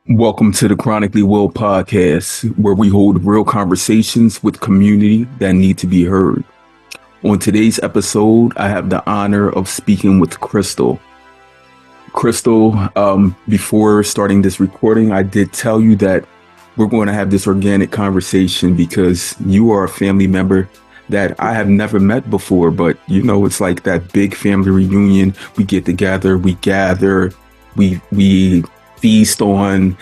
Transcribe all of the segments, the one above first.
Welcome to the Chronically Well podcast, where we hold real conversations with community that need to be heard. On today's episode, I have the honor of speaking with Crystal. Crystal, before starting this recording, I did tell you that we're going to have this organic conversation because you are a family member that I have never met before, but it's like that big family reunion. We get together, we gather, we feast on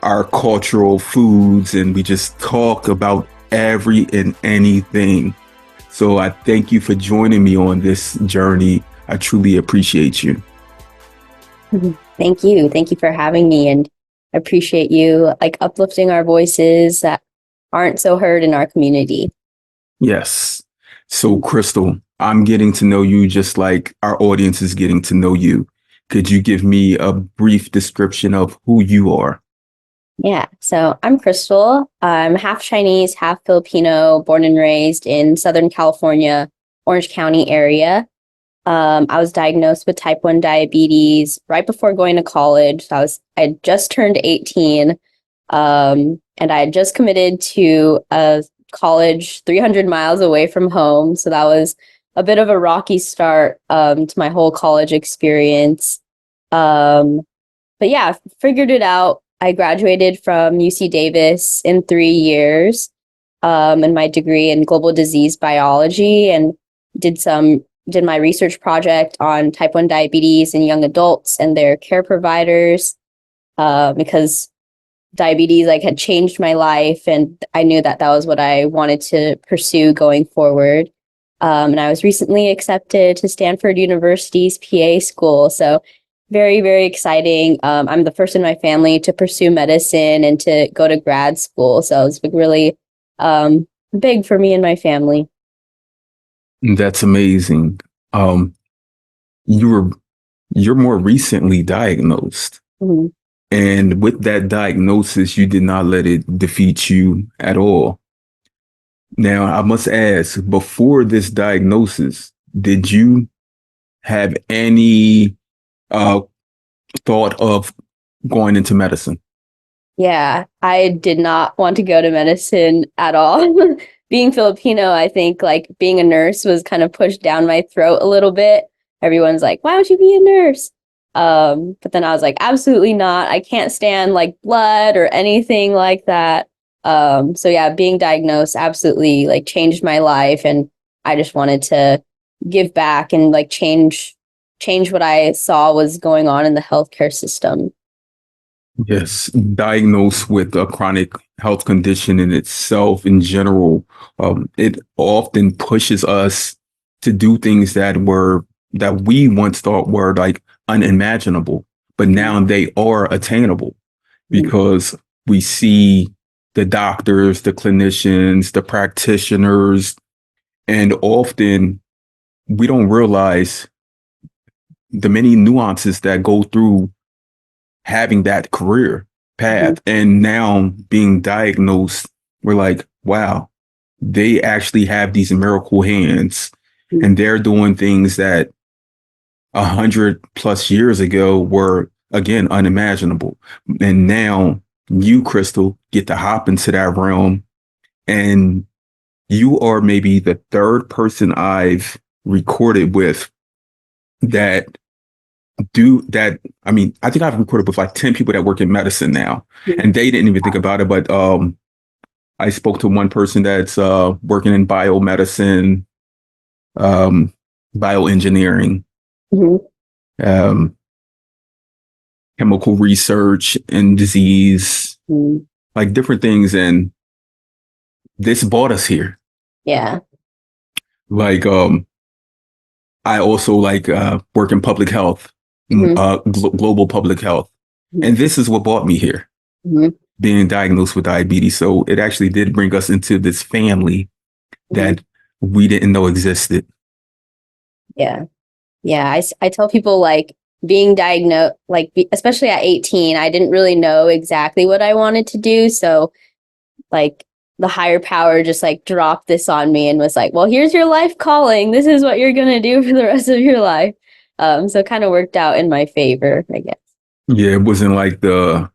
our cultural foods, and we just talk about every and anything. So I thank you for joining me on this journey. I truly appreciate you. Thank you. Thank you for having me, and I appreciate you uplifting our voices that aren't so heard in our community. Yes. So Crystal, I'm getting to know you just like our audience is getting to know you. Could you give me a brief description of who you are? Yeah. So I'm Crystal. I'm half Chinese, half Filipino, born and raised in Southern California, Orange County area. I was diagnosed with type 1 diabetes right before going to college. I had just turned 18, and I had just committed to a college 300 miles away from home. So that was a bit of a rocky start to my whole college experience. But yeah, figured it out. I graduated from UC Davis in 3 years, in my degree in global disease biology, and did my research project on type 1 diabetes in young adults and their care providers, because diabetes had changed my life, and I knew that was what I wanted to pursue going forward. And I was recently accepted to Stanford University's PA school. So very, very exciting. I'm the first in my family to pursue medicine and to go to grad school. So it's really big for me and my family. That's amazing. You're more recently diagnosed. Mm-hmm. And with that diagnosis, you did not let it defeat you at all. Now, I must ask, before this diagnosis, did you have any thought of going into medicine? Yeah, I did not want to go to medicine at all. Being Filipino, I think being a nurse was kind of pushed down my throat a little bit. Everyone's like, why don't you be a nurse? But then I was like, absolutely not. I can't stand blood or anything like that. So yeah, being diagnosed absolutely changed my life, and I just wanted to give back and change what I saw was going on in the healthcare system. Yes, diagnosed with a chronic health condition in itself, in general, it often pushes us to do things that we once thought were unimaginable, but now they are attainable because we see the doctors, the clinicians, the practitioners, and often we don't realize the many nuances that go through having that career path. And now being diagnosed, we're like, wow, they actually have these miracle hands, and they're doing things that 100+ years ago were, again, unimaginable. And now you, Crystal, get to hop into that realm, and you are maybe the third person I've recorded with that do that. I mean, I think I've recorded with 10 people that work in medicine now, and they didn't even think about it. But I spoke to one person that's working in biomedicine, bioengineering, um, chemical research and disease, different things. And this brought us here. Yeah. I also work in public health, global public health. And this is what brought me here, being diagnosed with diabetes. So it actually did bring us into this family that we didn't know existed. Yeah. Yeah. I tell people being diagnosed, especially at 18, I didn't really know exactly what I wanted to do. So the higher power just dropped this on me and was like, well, here's your life calling. This is what you're going to do for the rest of your life. So it kind of worked out in my favor, I guess. Yeah, it wasn't like the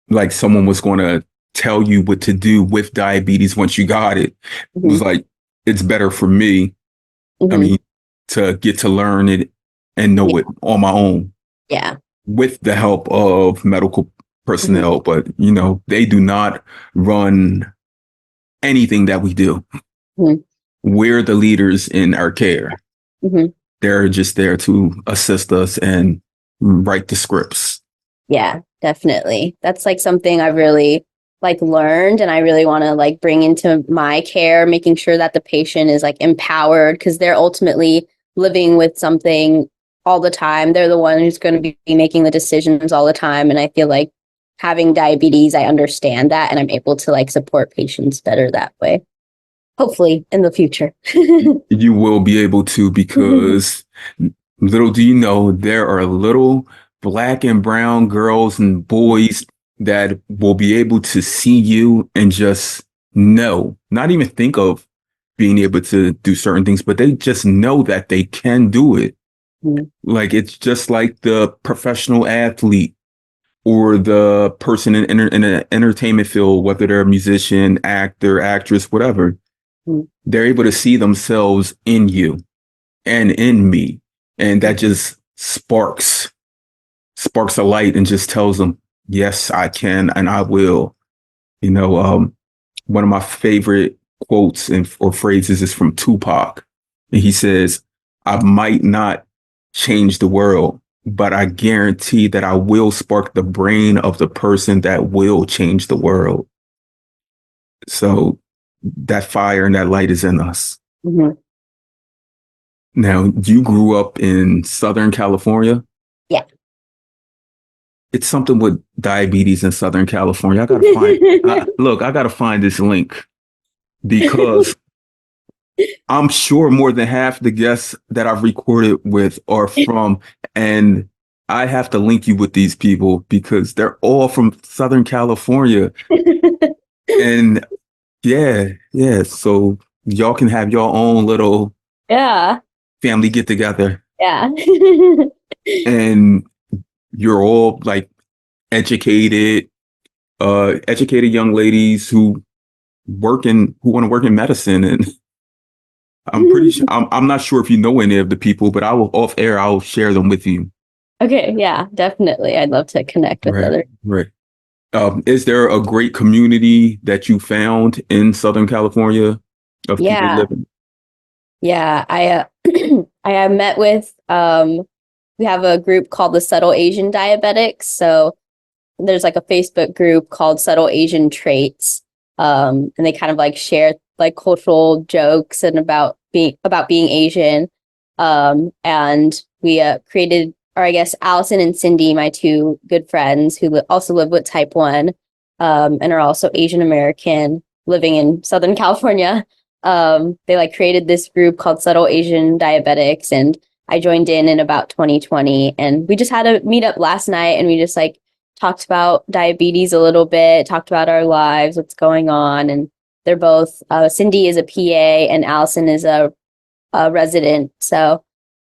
like someone was going to tell you what to do with diabetes once you got it. It was Mhm. like, it's better for me, I Mhm. mean, to get to learn it and Yeah. know it on my own Yeah. with the help of medical Mhm. personnel. But, they do not run anything that we do. Mhm. We're the leaders in our care. Mhm. They're just there to assist us and write the scripts. Yeah, definitely. That's like something I've really like learned and I really want to like bring into my care, making sure that the patient is like empowered because they're ultimately living with something all the time. They're the one who's going to be making the decisions all the time. And I feel like having diabetes, I understand that and I'm able to like support patients better that way. Hopefully in the future. You will be able to, because little do you know, there are little black and brown girls and boys that will be able to see you and just know, not even think of being able to do certain things, but they just know that they can do it. Mhm. Like it's just like the professional athlete or the person in the entertainment field, whether they're a musician, actor, actress, whatever. Mhm. They're able to see themselves in you and in me. And that just sparks a light and just tells them, yes, I can and I will. One of my favorite quotes or phrases is from Tupac. And he says, I might not change the world, but I guarantee that I will spark the brain of the person that will change the world. So that fire and that light is in us. Mhm. Now, you grew up in Southern California. Yeah. It's something with diabetes in Southern California. I gotta find this link because I'm sure more than half the guests that I've recorded with are from, and I have to link you with these people because they're all from Southern California. And yeah, yeah. So y'all can have your own little Yeah. family get together, Yeah. and you're all like educated, educated young ladies who want to work in medicine. And I'm pretty sure I'm not sure if you know any of the people, but I will off air, I'll share them with you. Okay, yeah, definitely. I'd love to connect with Right, others. right. Is there a great community that you found in Southern California of people Yeah, living? yeah. I have met with we have a group called the Subtle Asian Diabetics. So there's like a Facebook group called Subtle Asian Traits. And they kind of like share like cultural jokes and about being Asian. And we created, or I guess Allison and Cindy, my two good friends who also live with type 1, and are also Asian American living in Southern California. They like created this group called Subtle Asian Diabetics, and I joined in about 2020, and we just had a meetup last night, and we just like talked about diabetes a little bit, talked about our lives, what's going on, and they're both Cindy is a PA and Allison is a resident, so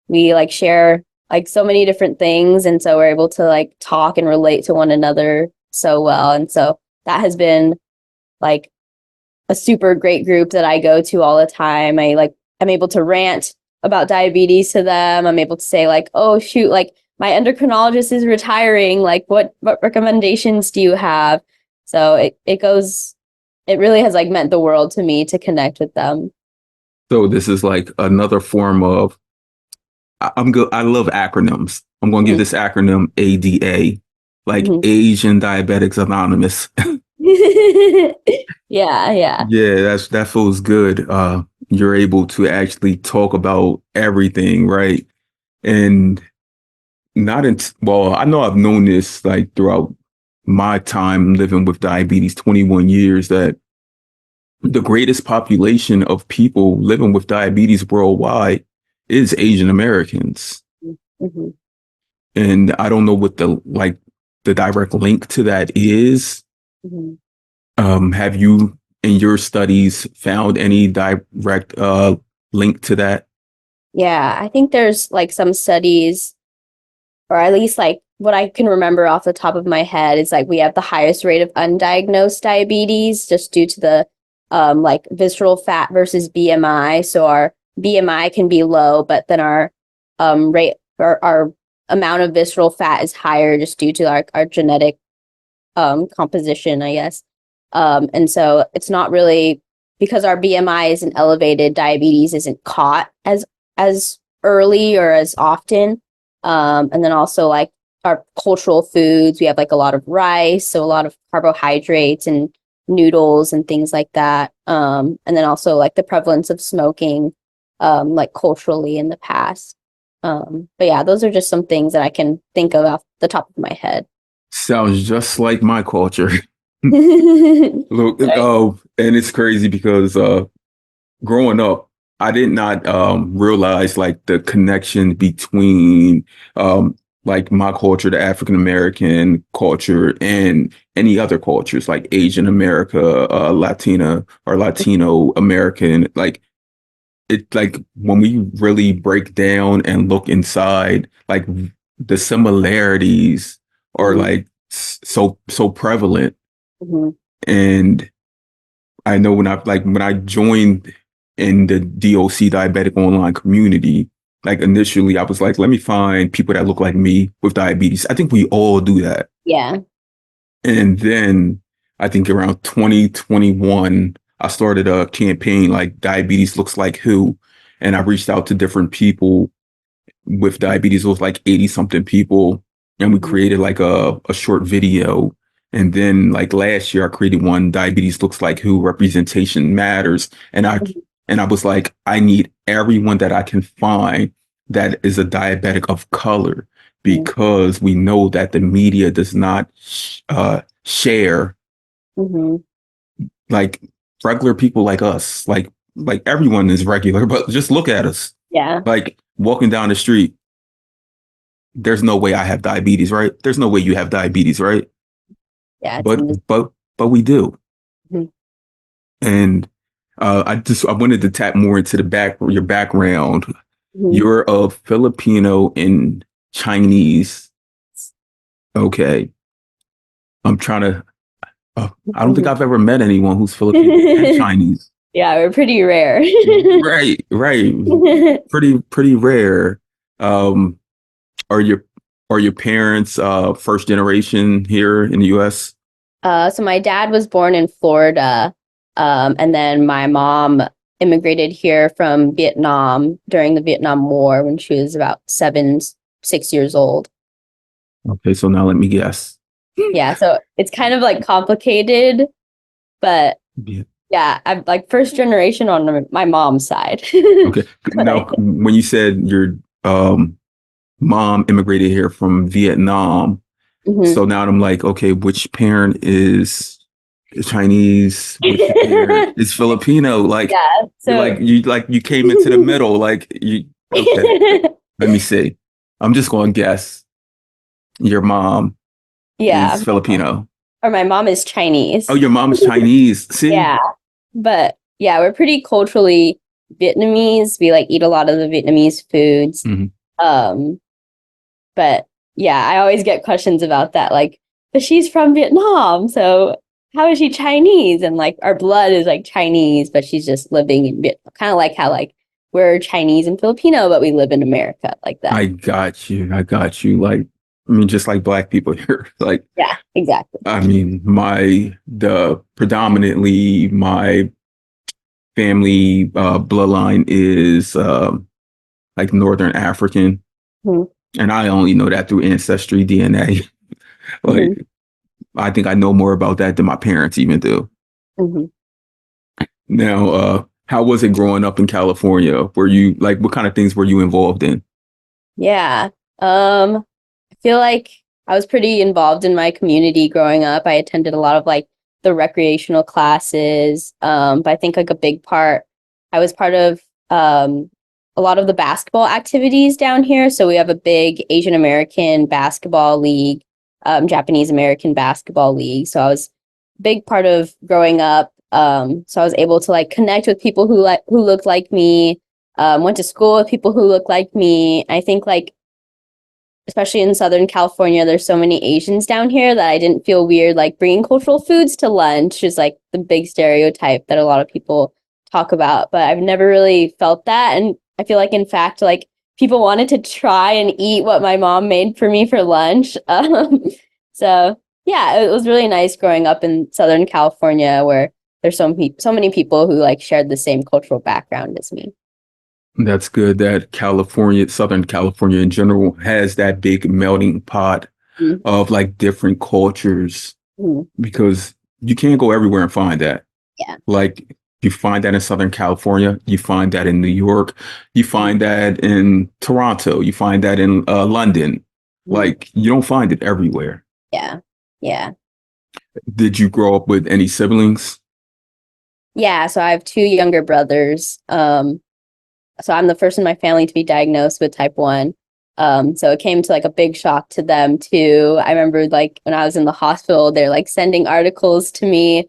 we like share like so many different things, and so we're able to like talk and relate to one another so well, and so that has been like a super great group that I go to all the time. I'm able to rant about diabetes to them. I'm able to say like, oh shoot, like my endocrinologist is retiring. Like what recommendations do you have? So it really has like meant the world to me to connect with them. So this is like another form of I'm good. I love acronyms. I'm going to give Mhm. this acronym ADA, like Mhm. Asian Diabetics Anonymous. Yeah, yeah. Yeah, that feels good. You're able to actually talk about everything, right? And not in, well, I know I've known this like throughout my time living with diabetes, 21 years, that the greatest population of people living with diabetes worldwide is Asian Americans. Mhm. And I don't know what the direct link to that is. Mhm. Have you in your studies found any direct link to that? Yeah, I think there's like some studies, or at least like what I can remember off the top of my head is like we have the highest rate of undiagnosed diabetes just due to the like visceral fat versus BMI. So our BMI can be low, but then our rate or our amount of visceral fat is higher just due to our genetic composition, I guess. And so it's not really because our BMI isn't elevated, diabetes isn't caught as early or as often. And then also like our cultural foods, we have like a lot of rice, so a lot of carbohydrates and noodles and things like that. And then also like the prevalence of smoking, like culturally in the past. But yeah, those are just some things that I can think of off the top of my head. Sounds just like my culture. Look, Right. and it's crazy because growing up, I did not realize like the connection between like my culture, the African American culture, and any other cultures like Asian America, Latina or Latino American. Like it, like when we really break down and look inside, like the similarities are Mhm, like so prevalent. mhm, And I know when I joined in the DOC diabetic online community, like initially I was like, let me find people that look like me with diabetes. I think we all do that. yeah. And then I think around 2021, I started a campaign like diabetes looks like who, and I reached out to different people with diabetes. It was like 80 something people. And we Mhm, created like a short video. And then like last year I created one, diabetes looks like who, representation matters. mhm, And I was like, I need everyone that I can find that is a diabetic of color, mhm, because we know that the media does not share mhm. like regular people like us. Like everyone is regular, but just look at us. Yeah. Like walking down the street, there's no way I have diabetes, right? There's no way you have diabetes, right? Yeah. It's But invisible. but we do. Mhm, And I wanted to tap more into your background. mhm. You're of Filipino and Chinese. Okay. I'm trying to I don't think I've ever met anyone who's Filipino and Chinese. Yeah, we're pretty rare. Right, right. Pretty rare. Um, are your are your parents first generation here in the US? So my dad was born in Florida, and then my mom immigrated here from Vietnam during the Vietnam War when she was about 6 years old. Okay, so now let me guess. Yeah, so it's kind of like complicated, but Yeah. yeah, I'm like first generation on my mom's side. Okay. But Now, when you said your mom immigrated here from Vietnam, Mhm. so now I'm like, okay, which parent is Chinese? Which parent is Filipino? Like, Yeah, so you came into the middle. Like you. Okay, let me see. I'm just going to guess. Your mom yeah, is Filipino. or my mom is Oh, Chinese. your mom is Chinese. See? Yeah, but yeah, we're pretty culturally Vietnamese. We like eat a lot of the Vietnamese foods. Mhm. Um, but yeah, I always get questions about that, like, but she's from Vietnam, so how is she Chinese? And like our blood is like Chinese, but she's just living in Vietnam. Kind of like how like we're Chinese and Filipino, but we live in America, like that. I got you. I got you. Like, I mean, just like black people here. Like, Yeah, exactly. I mean, the predominantly my family bloodline is like Northern African, Mhm, and I only know that through ancestry DNA. mhm, Like, I think I know more about that than my parents even do. mhm. Now, how was it growing up in California? Were you like, what kind of things were you involved in? Yeah. I feel like I was pretty involved in my community growing up. I attended a lot of like the recreational classes. But I think like a big part, I was part of a lot of the basketball activities down here. So we have a big Asian American basketball league, Japanese American basketball league. So I was a big part of growing up. So I was able to like connect with people who looked like me, went to school with people who looked like me. I think like especially in Southern California, there's so many Asians down here that I didn't feel weird like bringing cultural foods to lunch is like the big stereotype that a lot of people talk about, but I've never really felt that. And I feel like, in fact, like people wanted to try and eat what my mom made for me for lunch. So yeah, it was really nice growing up in Southern California where there's so many people who like shared the same cultural background as me. That's good that California, Southern California in general, has that big melting pot Mhm. of like different cultures Mhm. because you can't go everywhere and find that. Yeah. Like you find that in Southern California, you find that in New York, you find that in Toronto, you find that in London. Mhm. Like you don't find it everywhere. Yeah. Yeah. Did you grow up with any siblings? Yeah. So I have two younger brothers. So I'm the first in my family to be diagnosed with type 1. So it came to like a big shock to them too. I remember like when I was in the hospital, they're like sending articles to me.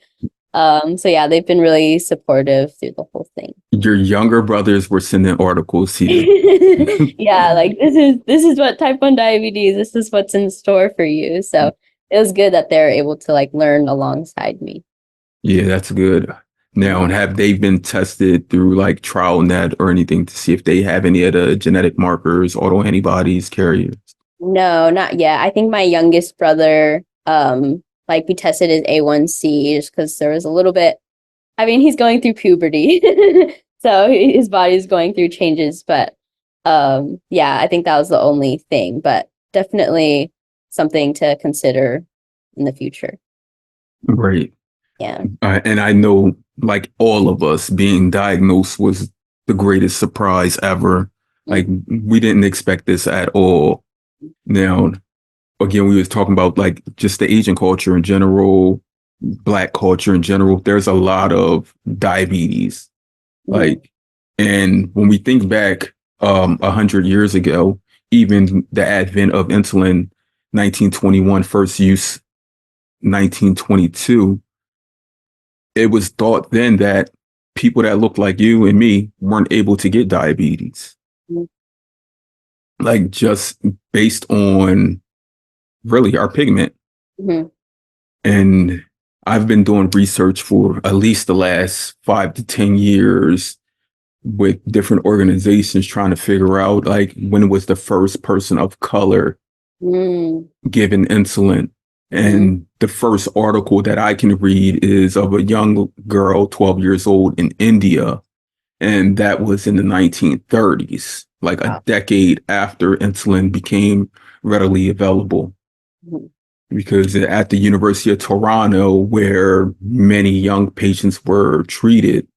So yeah, they've been really supportive through the whole thing. Your younger brothers were sending articles to you. Yeah, like this is what type 1 diabetes, this is what's in store for you. So it was good that they're able to like learn alongside me. Yeah, that's good. Now, and have they been tested through like TrialNet or anything to see if they have any of the genetic markers, autoantibodies, carriers? No, not yet. I think my youngest brother, like we tested his A1C just because there was a little bit. I mean, he's going through puberty, so his body's going through changes. But yeah, I think that was the only thing. But definitely something to consider in the future. Right. Yeah. And I know, like all of us, being diagnosed was the greatest surprise ever. Like we didn't expect this at all. Now, again, we was talking about like just the Asian culture in general, Black culture in general. There's a lot of diabetes. Mhm. Like, and when we think back 100 years ago, even the advent of insulin, 1921, first use 1922, it was thought then that people that looked like you and me weren't able to get diabetes. Mhm. Like just based on really our pigment. Mhm. And I've been doing research for at least the last 5 to 10 years with different organizations trying to figure out like when was the first person of color Mm. given insulin. Mhm. And the first article that I can read is of a young girl, 12 years old in India. And that was in the 1930s, like a Wow. decade after insulin became readily available. Mhm. Because at the University of Toronto, where many young patients were treated,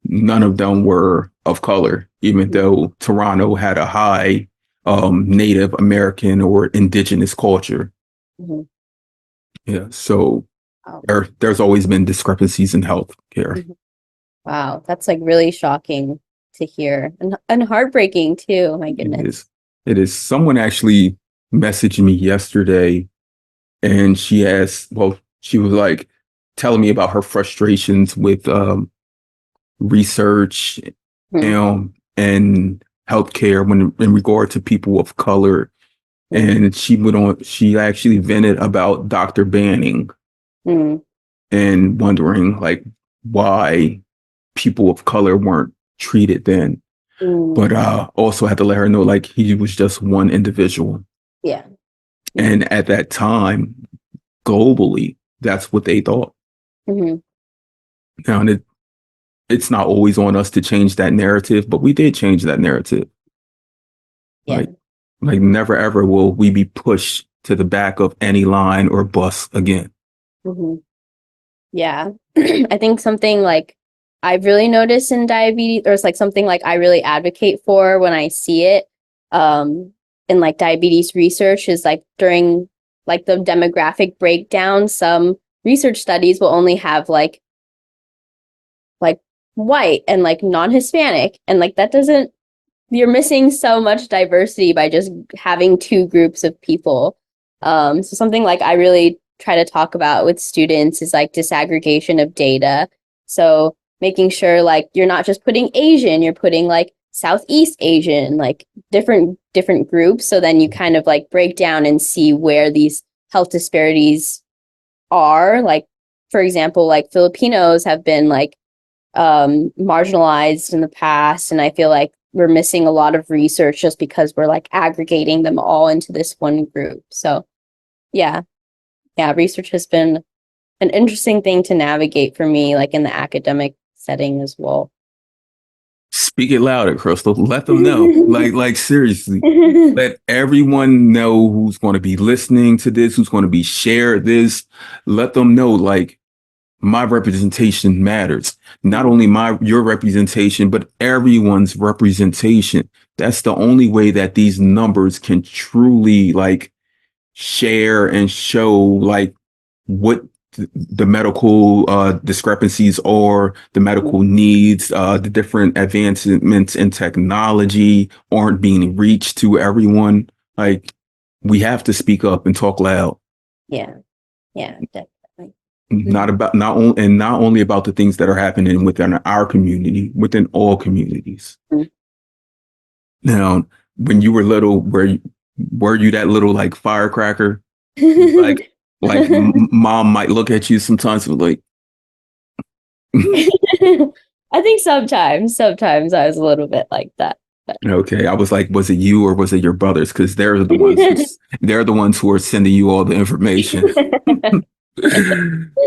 none of them were of color, even though Toronto had a high Native American or indigenous culture. Mhm. Yeah, so Wow. there's always been discrepancies in health care. Mhm. Wow, that's like really shocking to hear and heartbreaking too. My It goodness. is. It is. Someone actually messaged me yesterday and she asked, well, she was like telling me about her frustrations with research Mhm. and healthcare when in regard to people of color. Mhm. And she actually vented about Dr. Banning Mhm. and wondering like why people of color weren't treated then. Mhm. But also had to let her know like he was just one individual. Yeah. Mhm. And at that time, globally, that's what they thought. Mhm. Now, and it's not always on us to change that narrative, but we did change that narrative. Yeah. Like, like never ever will we be pushed to the back of any line or bus again. Mhm. Yeah. I think something like I've really noticed in diabetes, or it's like something like I really advocate for when I see it um in like diabetes research is like during like the demographic breakdown, some research studies will only have like white and like non-Hispanic, and like that doesn't, you're missing so much diversity by just having two groups of people. So something like I really try to talk about with students is like disaggregation of data. So making sure like you're not just putting Asian, you're putting like Southeast Asian, like different groups. So then you kind of like break down and see where these health disparities are. Like, for example, like Filipinos have been like marginalized in the past, and I feel like we're missing a lot of research just because we're like aggregating them all into this one group. So yeah, research has been an interesting thing to navigate for me, like in the academic setting as well. Speak it louder, Crystal. Let them know. Like seriously. Let everyone know who's going to be listening to this, who's going to be shared this. Let them know, like, my representation matters. Not only your representation, but everyone's representation. That's the only way that these numbers can truly like share and show like what the medical discrepancies are, the medical needs, the different advancements in technology aren't being reached to everyone. Like, we have to speak up and talk loud. Yeah, definitely. Not only about the things that are happening within our community, within all communities. Mhm. Now, when you were little, were you that little like firecracker? Like mom might look at you sometimes with like, I think sometimes I was a little bit like that. okay. I was like, was it you or was it your brothers? Because they're the ones who are sending you all the information.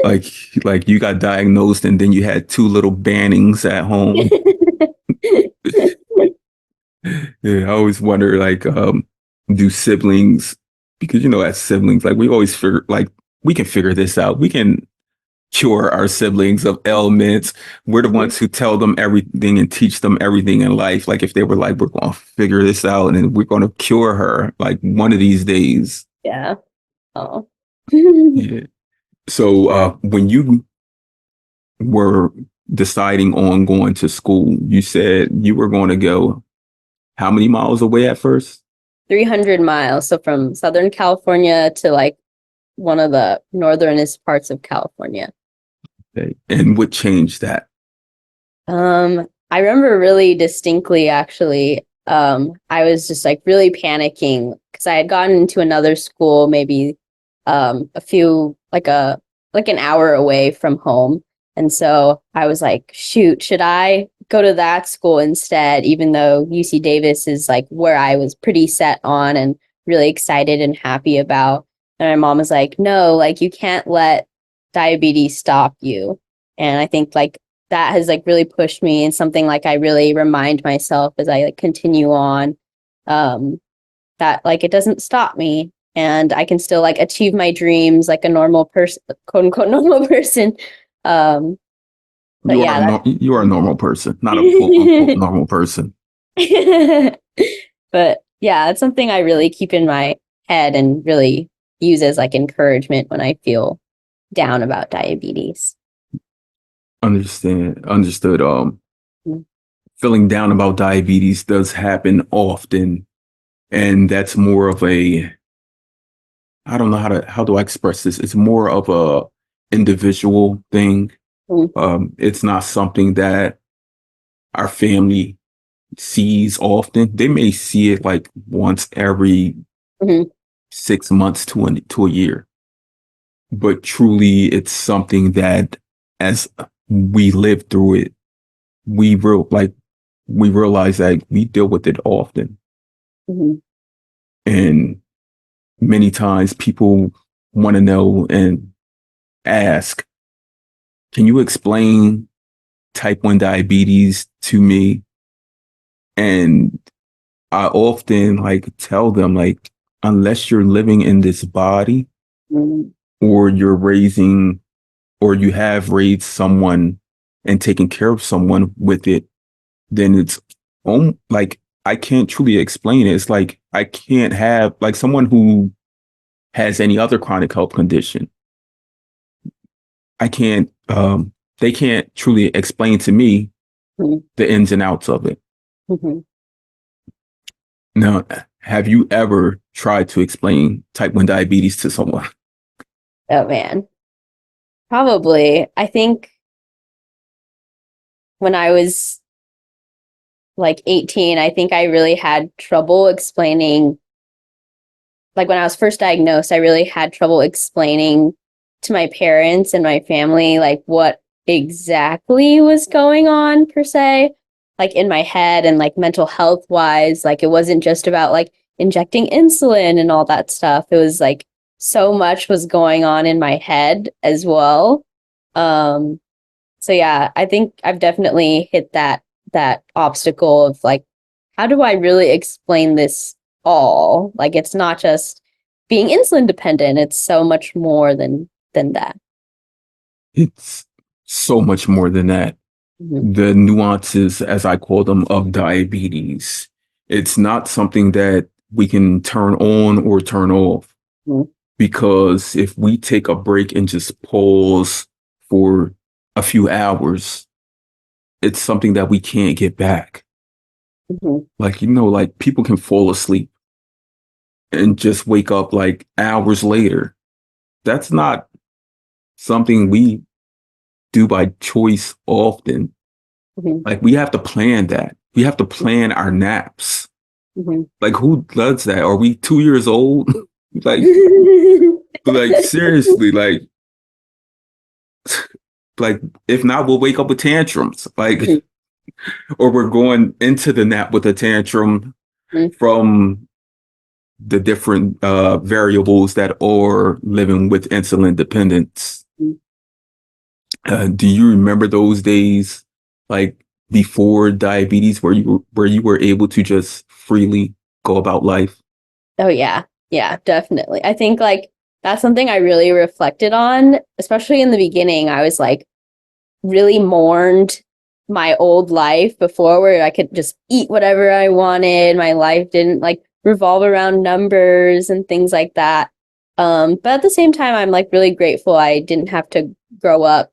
like like you got diagnosed and then you had two little bannings at home. Yeah, I always wonder like, do siblings, because as siblings, like we always figure like we can figure this out. We can cure our siblings of ailments. We're the ones who tell them everything and teach them everything in life. Like if they were like, we're going to figure this out and we're going to cure her like one of these days. Yeah. Oh. Yeah. So when you were deciding on going to school, you said you were going to go how many miles away at first? 300 miles. So from Southern California to like one of the northernest parts of California. Okay. And what changed that? I remember really distinctly actually. I was just like really panicking because I had gotten into another school maybe a few like an hour away from home. And so I was like, shoot, should I go to that school instead, even though UC Davis is like where I was pretty set on and really excited and happy about. And my mom was like, no, like you can't let diabetes stop you. And I think like that has like really pushed me and something like I really remind myself as I like continue on, that like it doesn't stop me and I can still like achieve my dreams like a normal person, quote unquote normal person. But yeah, You are a normal person, not a quote unquote normal person. but yeah, it's something I really keep in my head and really use as like encouragement when I feel down about diabetes. Understood. Mm. Feeling down about diabetes does happen often, and that's more of a, I don't know how do I express this. It's more of a individual thing. Mm. It's not something that our family sees often. They may see it like once every Mhm. 6 months to a year, but truly, it's something that as we live through it, we realize that we deal with it often. Mhm. And many times people want to know and ask, can you explain type 1 diabetes to me? And I often like tell them like, unless you're living in this body Mhm. or you're raising or you have raised someone and taken care of someone with it, then it's like I can't truly explain it. It's like I can't have like someone who has any other chronic health condition. I can't they can't truly explain to me Mhm. the ins and outs of it. Mhm. Now, have you ever tried to explain type 1 diabetes to someone? Oh man, probably. I think when I was like 18, I think I really had trouble explaining, like when I was first diagnosed, I really had trouble explaining to my parents and my family like what exactly was going on per se, like in my head and like mental health wise. Like it wasn't just about like injecting insulin and all that stuff. It was like so much was going on in my head as well. Um, so yeah, I think I've definitely hit that obstacle of like, how do I really explain this all? Like it's not just being insulin dependent, it's so much more than that. It's so much more than that. Mhm. The nuances, as I call them, of diabetes. It's not something that we can turn on or turn off. Mhm. Because if we take a break and just pause for a few hours, it's something that we can't get back. Mhm. Like, like people can fall asleep and just wake up like hours later. That's not something we do by choice often. Mhm. Like we have to plan that. We have to plan our naps. Mhm. Like who does that? Are we 2 years old? like, like seriously, like if not, we'll wake up with tantrums. Like, Mhm. or we're going into the nap with a tantrum Mhm. from the different variables that are living with insulin dependence. Do you remember those days, like before diabetes, where you were able to just freely go about life? Oh yeah. Yeah, definitely. I think like that's something I really reflected on, especially in the beginning. I was like really mourned my old life before where I could just eat whatever I wanted. My life didn't like revolve around numbers and things like that. But at the same time, I'm like really grateful I didn't have to grow up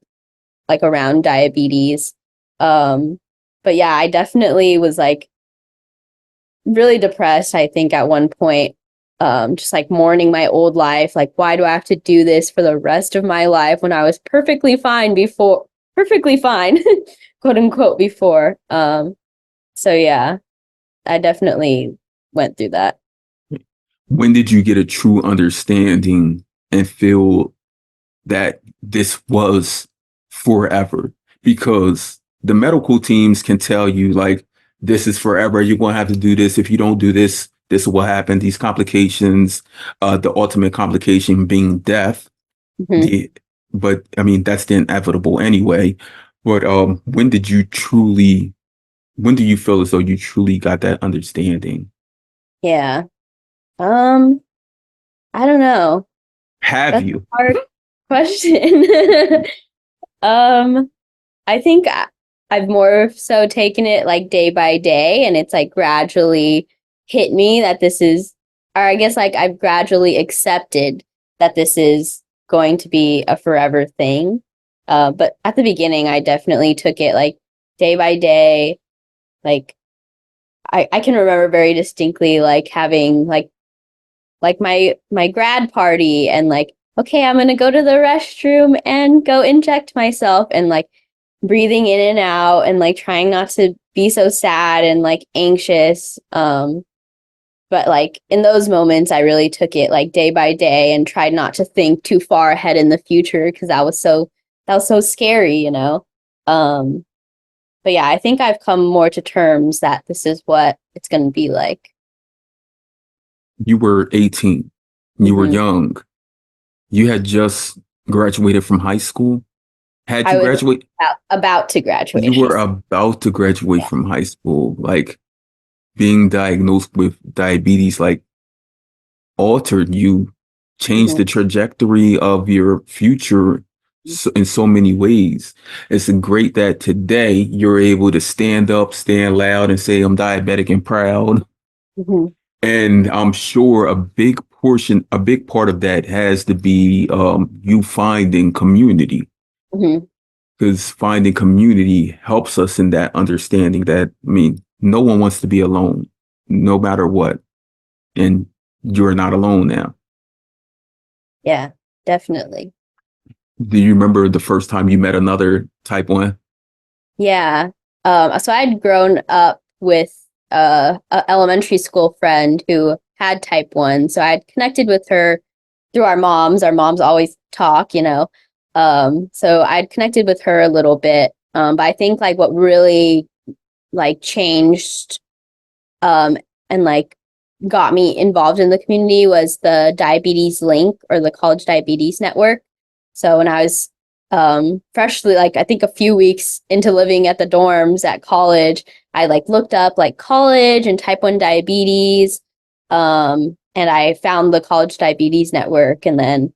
like around diabetes. Um, but yeah, I definitely was like really depressed, I think, at one point. Just like mourning my old life. Like, why do I have to do this for the rest of my life when I was perfectly fine before, perfectly fine, quote unquote, before. So yeah, I definitely went through that. When did you get a true understanding and feel that this was forever? Because the medical teams can tell you, like, this is forever. You're going to have to do this. If you don't do this, this will happen. These complications, the ultimate complication being death. Mhm. The, but I mean, that's the inevitable anyway. But when do you feel as though you truly got that understanding? Yeah. Um, I don't know. Have That's you? a hard question. Um, I think I've more so taken it like day by day, and it's like gradually hit me that this is, or I guess like I've gradually accepted that this is going to be a forever thing. But at the beginning, I definitely took it like day by day. Like I can remember very distinctly like having like my grad party and like, okay, I'm gonna go to the restroom and go inject myself and like breathing in and out and like trying not to be so sad and like anxious. But like in those moments I really took it like day by day and tried not to think too far ahead in the future because that was so scary, you know. Um, but yeah, I think I've come more to terms that this is what it's gonna be like. You were 18. You were Hmm. young. You had just graduated from high school. Had I you was graduate? about to graduate You high were school. about to graduate Yeah. from high school. Like being diagnosed with diabetes, like altered you, changed Hmm. the trajectory of your future in so many ways. It's great that today you're able to stand up, stand loud, and say, I'm diabetic and proud. Hmm. And I'm sure a big part of that has to be you finding community, Hmm. because finding community helps us in that understanding that, I mean, no one wants to be alone, no matter what. And you're not alone now. Yeah, definitely. Do you remember the first time you met another type 1? Yeah. So I'd grown up with a elementary school friend who had type 1. So I had connected with her through our moms. Our moms always talk, you know. So I'd connected with her a little bit. But I think like what really like changed and like got me involved in the community was the Diabetes Link, or the College Diabetes Network. So when I was freshly, like I think a few weeks into living at the dorms at college, I like looked up like college and type 1 diabetes. And I found the College Diabetes Network, and then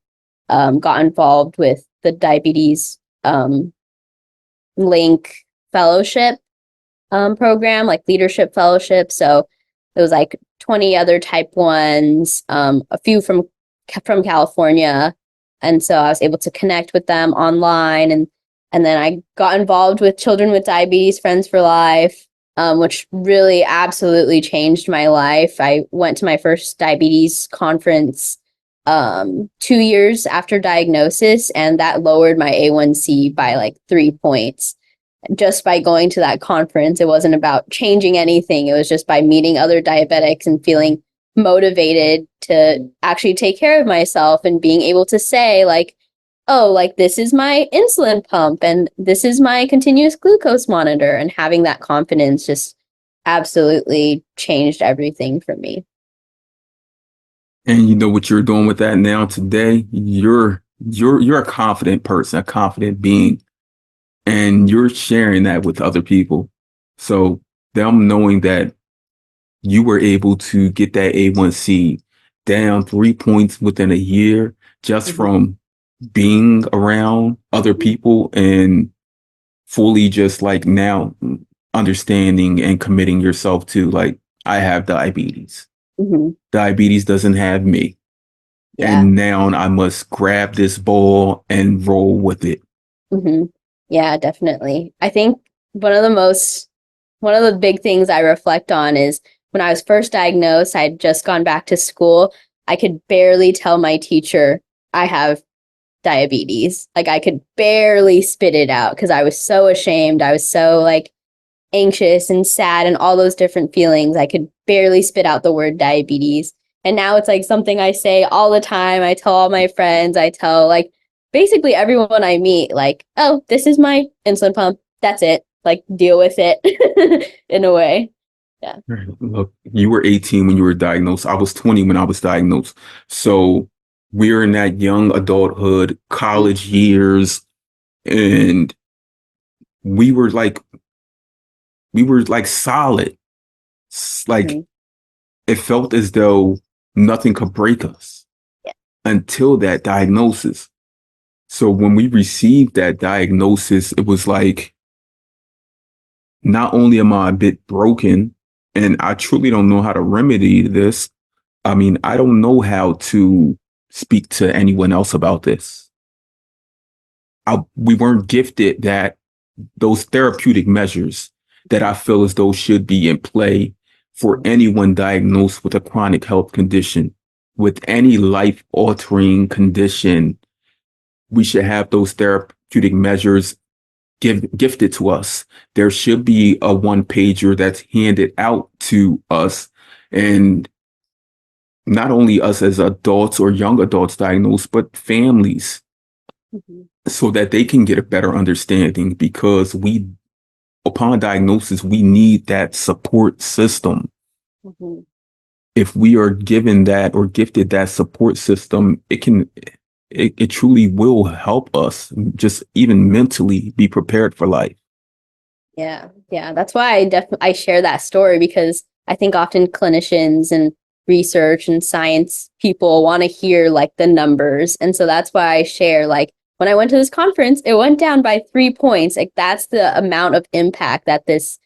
got involved with the Diabetes Link Fellowship program, like leadership fellowship. So it was like 20 other type 1s, a few from California. And so I was able to connect with them online. And then I got involved with Children with Diabetes Friends for Life, which really absolutely changed my life. I went to my first diabetes conference 2 years after diagnosis, and that lowered my A1C by like 3 points. Just by going to that conference. It wasn't about changing anything. It was just by meeting other diabetics and feeling motivated to actually take care of myself, and being able to say like, oh, like this is my insulin pump and this is my continuous glucose monitor, and having that confidence just absolutely changed everything for me. And you know what you're doing with that now today? You're a confident person, a confident being, and you're sharing that with other people. So them knowing that you were able to get that A1C down 3 points within a year just from being around other people, and fully just like now understanding and committing yourself to like, I have diabetes. Diabetes doesn't have me. Yeah. And now I must grab this ball and roll with it. Yeah, definitely. I think one of the big things I reflect on is when I was first diagnosed, I'd just gone back to school. I could barely tell my teacher I have diabetes. Like I could barely spit it out because I was so ashamed. I was so like anxious and sad and all those different feelings. I could barely spit out the word diabetes. And now it's like something I say all the time. I tell all my friends, I tell like basically everyone I meet, like, oh, this is my insulin pump. That's it. Like, deal with it in a way. Yeah. Look, you were 18 when you were diagnosed. I was 20 when I was diagnosed. So we're in that young adulthood, college years, and we were like solid. Like it felt as though nothing could break us until that diagnosis. So when we received that diagnosis, it was like, not only am I a bit broken, and I truly don't know how to remedy this. I mean, I don't know how to speak to anyone else about this. We weren't gifted those therapeutic measures that I feel as though should be in play for anyone diagnosed with a chronic health condition, with any life-altering condition. We should have those therapeutic measures gifted to us. There should be a one-pager that's handed out to us, and not only us as adults or young adults diagnosed, but families, so that they can get a better understanding, because upon diagnosis, we need that support system. If we are given that or gifted that support system, it truly will help us just even mentally be prepared for life. Yeah. That's why I share that story, because I think often clinicians and research and science people want to hear like the numbers. And so that's why I share, like, when I went to this conference, it went down by 3 points. Like that's the amount of impact that this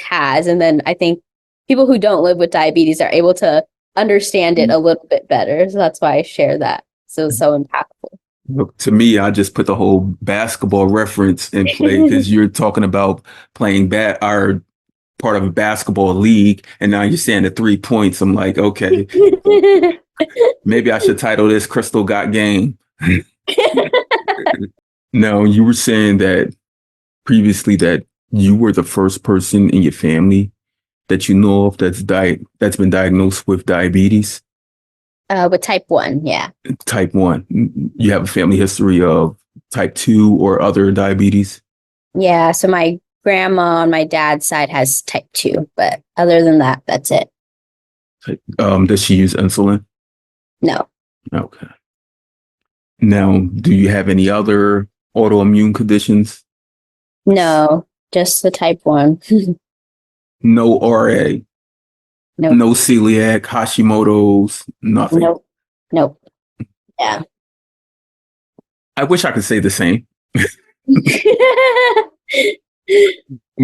has. And then I think people who don't live with diabetes are able to understand it a little bit better. So that's why I share that. So it's so impactful. Look, to me, I just put the whole basketball reference in play, because you're talking about playing our part of a basketball league, and now you're saying the 3 points. I'm like, okay, maybe I should title this "Crystal Got Game." No, you were saying that previously that you were the first person in your family that you know of that's been diagnosed with diabetes? With type 1, yeah. Type 1. You have a family history of type 2 or other diabetes? Yeah, so my grandma on my dad's side has type 2, but other than that, that's it. Does she use insulin? No, Okay. Now, do you have any other autoimmune conditions? no, just the type 1. No RA, Nope, no celiac, Hashimoto's, nothing. nope, nope. Yeah. I wish I could say the same,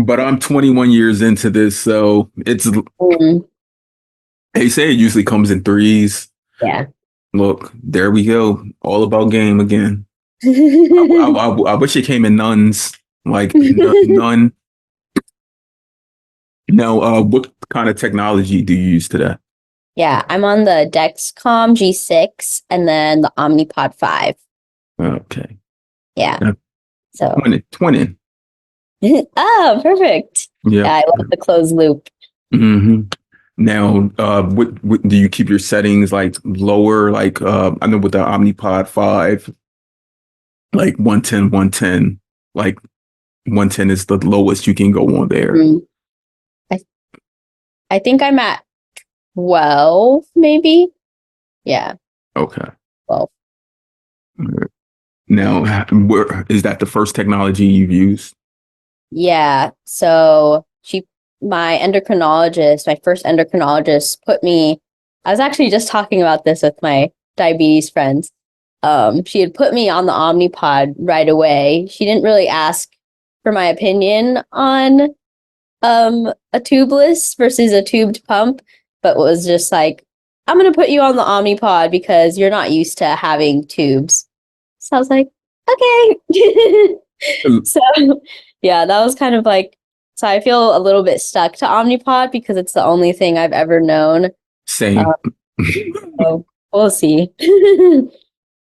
but I'm 21 years into this, so Mm, they say it usually comes in threes. yeah. Look, there we go. All about game again. I wish it came in nuns, like none. Now, what kind of technology do you use to that? Yeah, I'm on the Dexcom G6 and then the Omnipod 5. Okay. Yeah. Yeah. So, Twinning. oh, perfect. Yeah. Yeah, I love the closed loop. hmm Now, what do you keep your settings like lower? Like, I know with the Omnipod 5, like 110, 110, like 110 is the lowest you can go on there. Mm. I I think I'm at 12, maybe. Yeah, Okay. 12. Now, is that the first technology you've used? Yeah. So my endocrinologist, my first endocrinologist I was actually just talking about this with my diabetes friends. She had put me on the Omnipod right away. She didn't really ask for my opinion on a tubeless versus a tubed pump, but was just like, I'm gonna put you on the Omnipod because you're not used to having tubes. So I was like, okay. So yeah, that was kind of like, so I feel a little bit stuck to Omnipod because it's the only thing I've ever known. Same. So we'll see.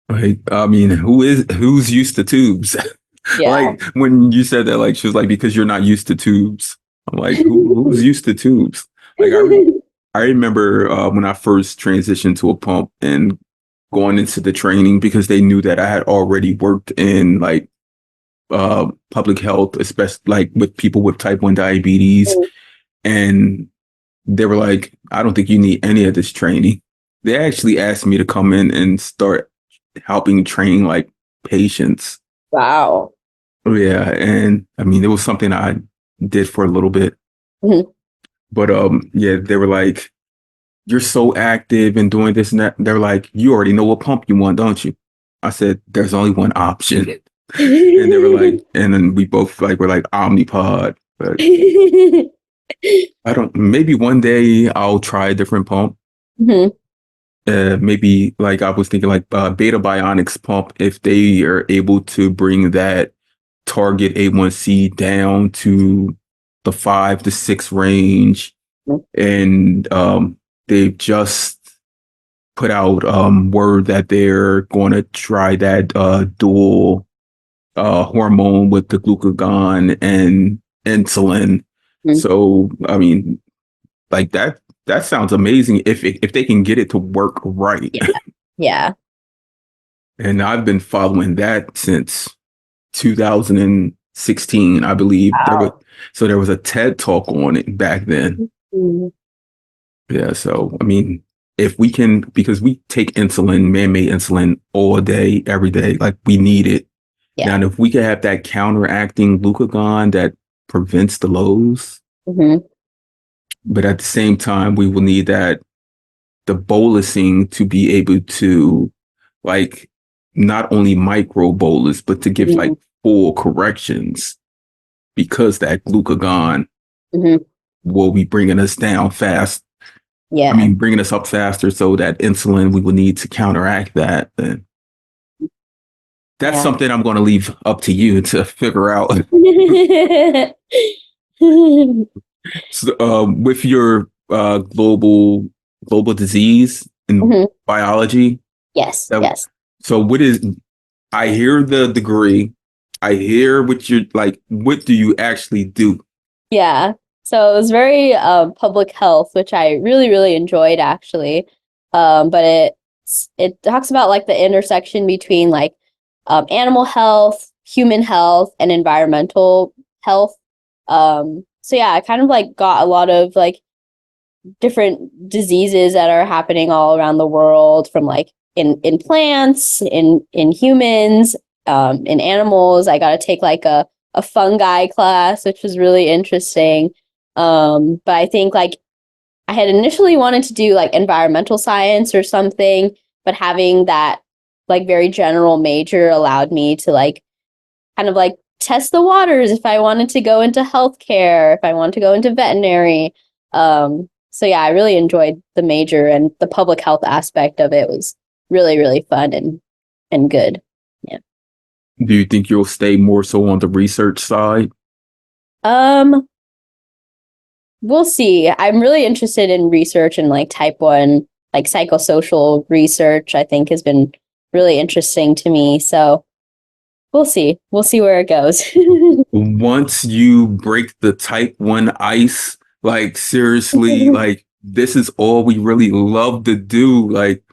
Right. I mean, who's used to tubes? Yeah. Like when you said that, like she was like, because you're not used to tubes. I'm like, who's used to tubes? Like I remember when I first transitioned to a pump and going into the training because they knew that I had already worked in like public health, especially like with people with type 1 diabetes. And they were like, I don't think you need any of this training. They actually asked me to come in and start helping train like patients. Wow. Yeah. And I mean, it was something I did for a little bit. Mhm. But yeah, they were like, you're so active and doing this and that. They're like, you already know what pump you want, don't you? I said, there's only one option. And they were like, and then we both like were like Omnipod. But I don't, maybe one day I'll try a different pump. Mhm. Maybe like I was thinking like Beta Bionics pump, if they are able to bring that target A1C down to the 5 to 6 range. And they've just put out word that they're going to try that dual hormone with the glucagon and insulin. Mhm. So, I mean, like that sounds amazing if they can get it to work right. Yeah. Yeah. And I've been following that since 2016, I believe. Wow. There was a TED talk on it back then. Mhm. Yeah, so I mean, if we can, because we take insulin, man-made insulin all day, every day, like we need it. Yeah. Now, if we could have that counteracting glucagon that prevents the lows, Mhm. but at the same time, we will need the bolusing to be able to like not only micro bolus, but to give like full corrections because that glucagon Mhm. will be bringing us down fast. Yeah. I mean, bringing us up faster so that insulin we will need to counteract that. And that's Yeah. something I'm going to leave up to you to figure out. So, with your global disease and Mhm. biology. Yes. That, Yes. so what is? I hear the degree. I hear what you're like. What do you actually do? Yeah. So it was very public health, which I really, really enjoyed actually. But it talks about like the intersection between like animal health, human health, and environmental health. So yeah, I kind of like got a lot of like different diseases that are happening all around the world from like in plants, in humans, in animals. I got to take like a fungi class, which was really interesting. But I think like I had initially wanted to do like environmental science or something, but having that like very general major allowed me to like kind of like test the waters if I wanted to go into healthcare, if I wanted to go into veterinary. So yeah, I really enjoyed the major, and the public health aspect of it was really, really fun and good. Yeah. Do you think you'll stay more so on the research side? Um, we'll see. I'm really interested in research and like type 1, like psychosocial research, I think has been really interesting to me. So we'll see. We'll see where it goes. Once you break the type 1 ice, like seriously, like this is all we really love to do. Like,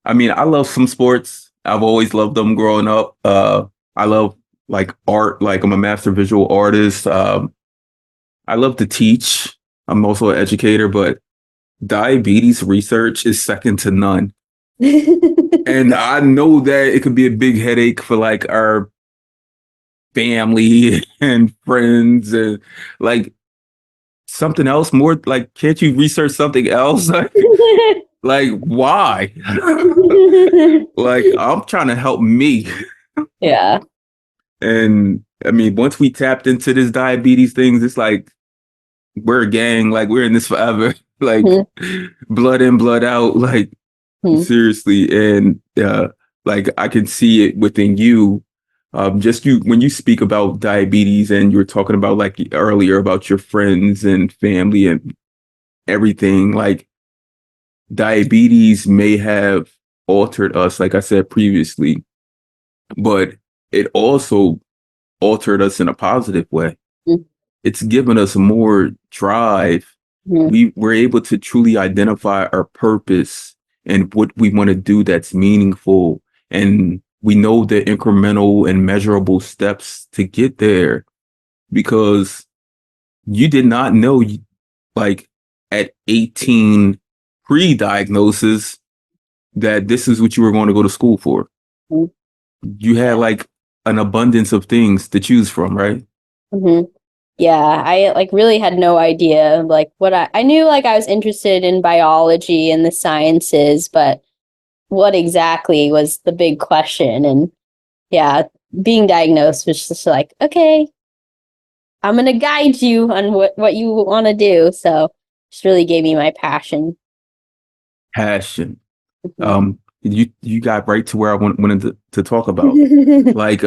I mean, I love some sports. I've always loved them growing up. I love like art, like I'm a master visual artist. I love to teach. I'm also an educator, but diabetes research is second to none. And I know that it could be a big headache for like our family and friends and like something else more like can't you research something else? Like why? Like I'm trying to help me. Yeah. And I mean, once we tapped into this diabetes things, it's like we're a gang, like we're in this forever. Like blood in, blood out, like seriously. And like I can see it within you. Just you when you speak about diabetes and you were talking about like earlier about your friends and family and everything, like diabetes may have altered us, like I said previously, but it also altered us in a positive way. It's given us more drive. We were able to truly identify our purpose and what we want to do that's meaningful. And we know the incremental and measurable steps to get there because you did not know, like at 18 pre-diagnosis, that this is what you were going to go to school for. You had like an abundance of things to choose from, right? Yeah, I like really had no idea like what I knew like I was interested in biology and the sciences, but what exactly was the big question. And yeah, being diagnosed was just like, okay, I'm gonna guide you on what you want to do. So just really gave me my passion. Passion. You got right to where I wanted to talk about. Like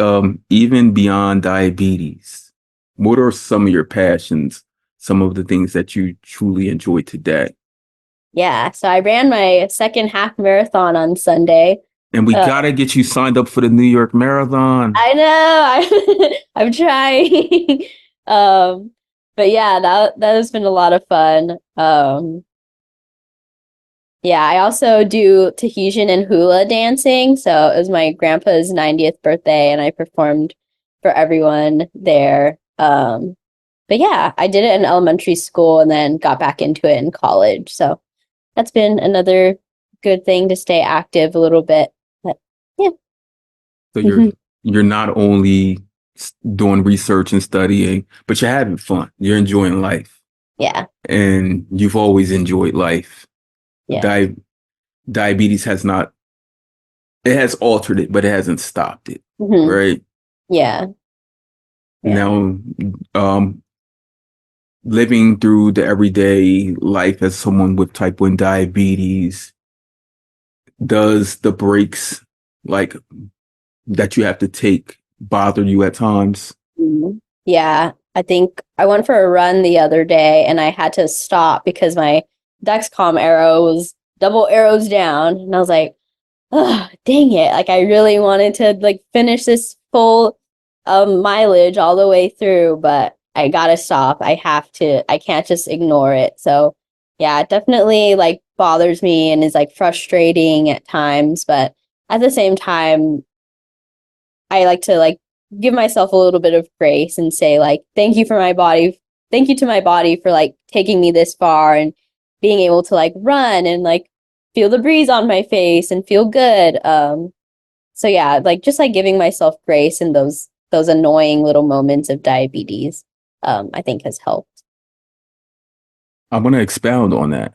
even beyond diabetes, what are some of your passions, some of the things that you truly enjoy today? Yeah, so I ran my second half marathon on Sunday. And we gotta get you signed up for the New York Marathon. I know. I'm trying. But yeah, that has been a lot of fun. Yeah, I also do Tahitian and hula dancing. So it was my grandpa's 90th birthday, and I performed for everyone there. But yeah, I did it in elementary school and then got back into it in college. So that's been another good thing to stay active a little bit. But yeah. So you're not only doing research and studying, but you're having fun. You're enjoying life. Yeah. And you've always enjoyed life. Yeah. Diabetes has not, it has altered it, but it hasn't stopped it. Right? Yeah. Now, living through the everyday life as someone with type 1 diabetes, does the breaks like that you have to take bother you at times? Yeah, I think I went for a run the other day and I had to stop because my Dexcom arrow was double arrows down. And I was like, oh, dang it. Like I really wanted to like finish this full mileage all the way through, but I gotta stop. I can't just ignore it. So yeah, it definitely like bothers me and is like frustrating at times, but at the same time, I like to like give myself a little bit of grace and say like, thank you for my body. Thank you to my body for like taking me this far and being able to like run and like feel the breeze on my face and feel good. So yeah, like just like giving myself grace in those annoying little moments of diabetes, I think has helped. I want to expound on that.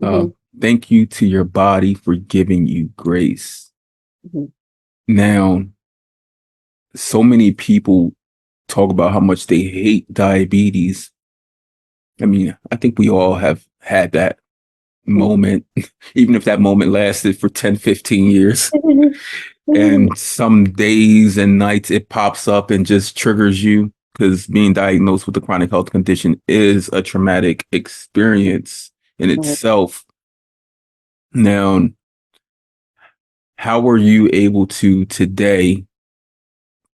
Hmm. Thank you to your body for giving you grace. Hmm. Now, so many people talk about how much they hate diabetes. I mean, I think we all have had that moment, even if that moment lasted for 10, 15 years. And some days and nights it pops up and just triggers you because being diagnosed with a chronic health condition is a traumatic experience in itself. Now, how were you able to today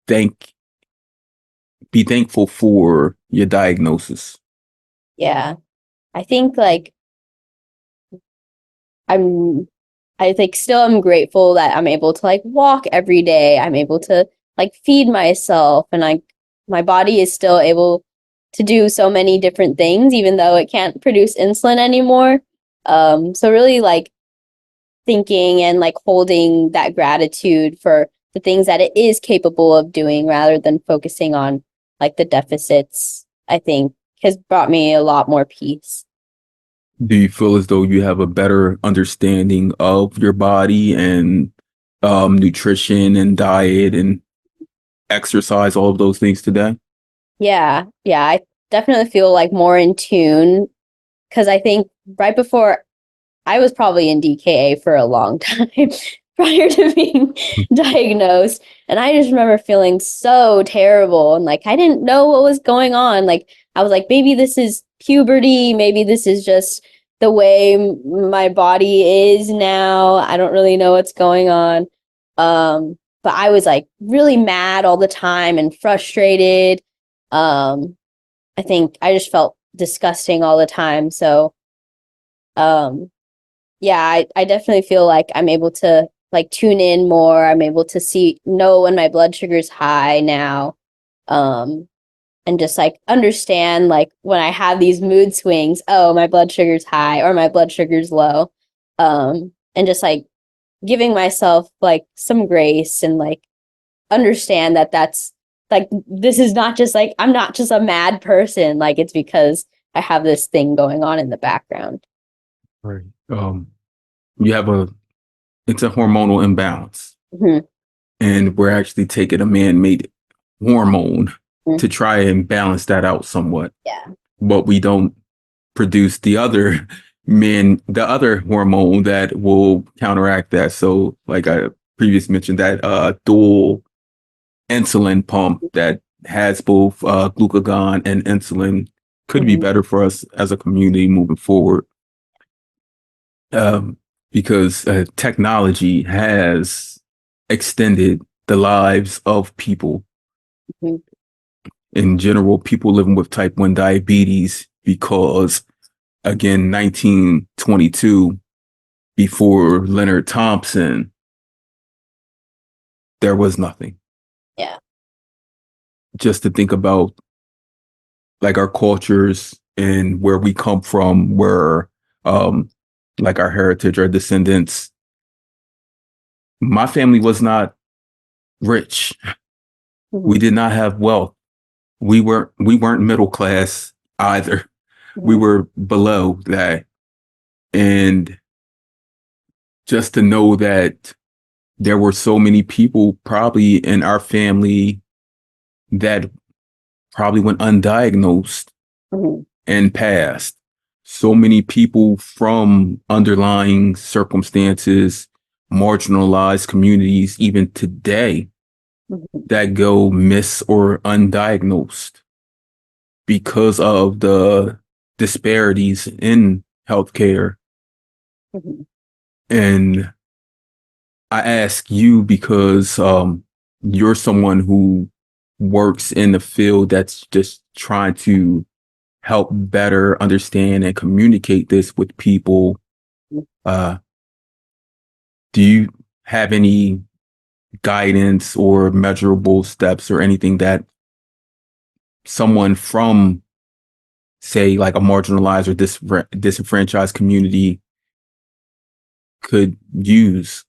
thank be thankful for your diagnosis? Yeah, I think like I'm I think still am grateful that I'm able to like walk every day. I'm able to like feed myself and like my body is still able to do so many different things even though it can't produce insulin anymore. So really like thinking and like holding that gratitude for the things that it is capable of doing rather than focusing on like the deficits, I think has brought me a lot more peace. Do you feel as though you have a better understanding of your body and nutrition and diet and exercise, all of those things today? Yeah, I definitely feel like more in tune because I think right before I was probably in DKA for a long time prior to being diagnosed. And I just remember feeling so terrible and like I didn't know what was going on. Like I was like, maybe this is puberty, maybe this is just the way my body is now. I don't really know what's going on. But I was like really mad all the time and frustrated. Um, I think I just felt disgusting all the time. So um yeah, I definitely feel like I'm able to like tune in more. I'm able to know when my blood sugar's high now. Um, and just like understand like when I have these mood swings, oh, my blood sugar's high or my blood sugar's low. And just like giving myself like some grace and like understand that that's like this is not just like I'm not just a mad person. Like it's because I have this thing going on in the background. Right. You have it's a hormonal imbalance, Hmm. and we're actually taking a man-made hormone Hmm. to try and balance that out somewhat. Yeah. But we don't produce the other hormone that will counteract that. So, like I previously mentioned, that dual insulin pump that has both glucagon and insulin could be Hmm. better for us as a community moving forward. Um, because technology has extended the lives of people Hmm. in general, people living with type 1 diabetes, because again, 1922, before Leonard Thompson, there was nothing. Yeah. Just to think about like our cultures and where we come from, where um, like our heritage, our descendants. My family was not rich. We Hmm. did not have wealth. We weren't middle class either. We Hmm. were below that. And just to know that there were so many people probably in our family that probably went undiagnosed Hmm. and passed. So many people from underlying circumstances, marginalized communities, even today, Hmm. that go miss or undiagnosed because of the disparities in healthcare. Hmm. And I ask you because you're someone who works in the field that's just trying to help better understand and communicate this with people. Uh, do you have any guidance or measurable steps or anything that someone from, say, like a marginalized or disenfranchised community could use?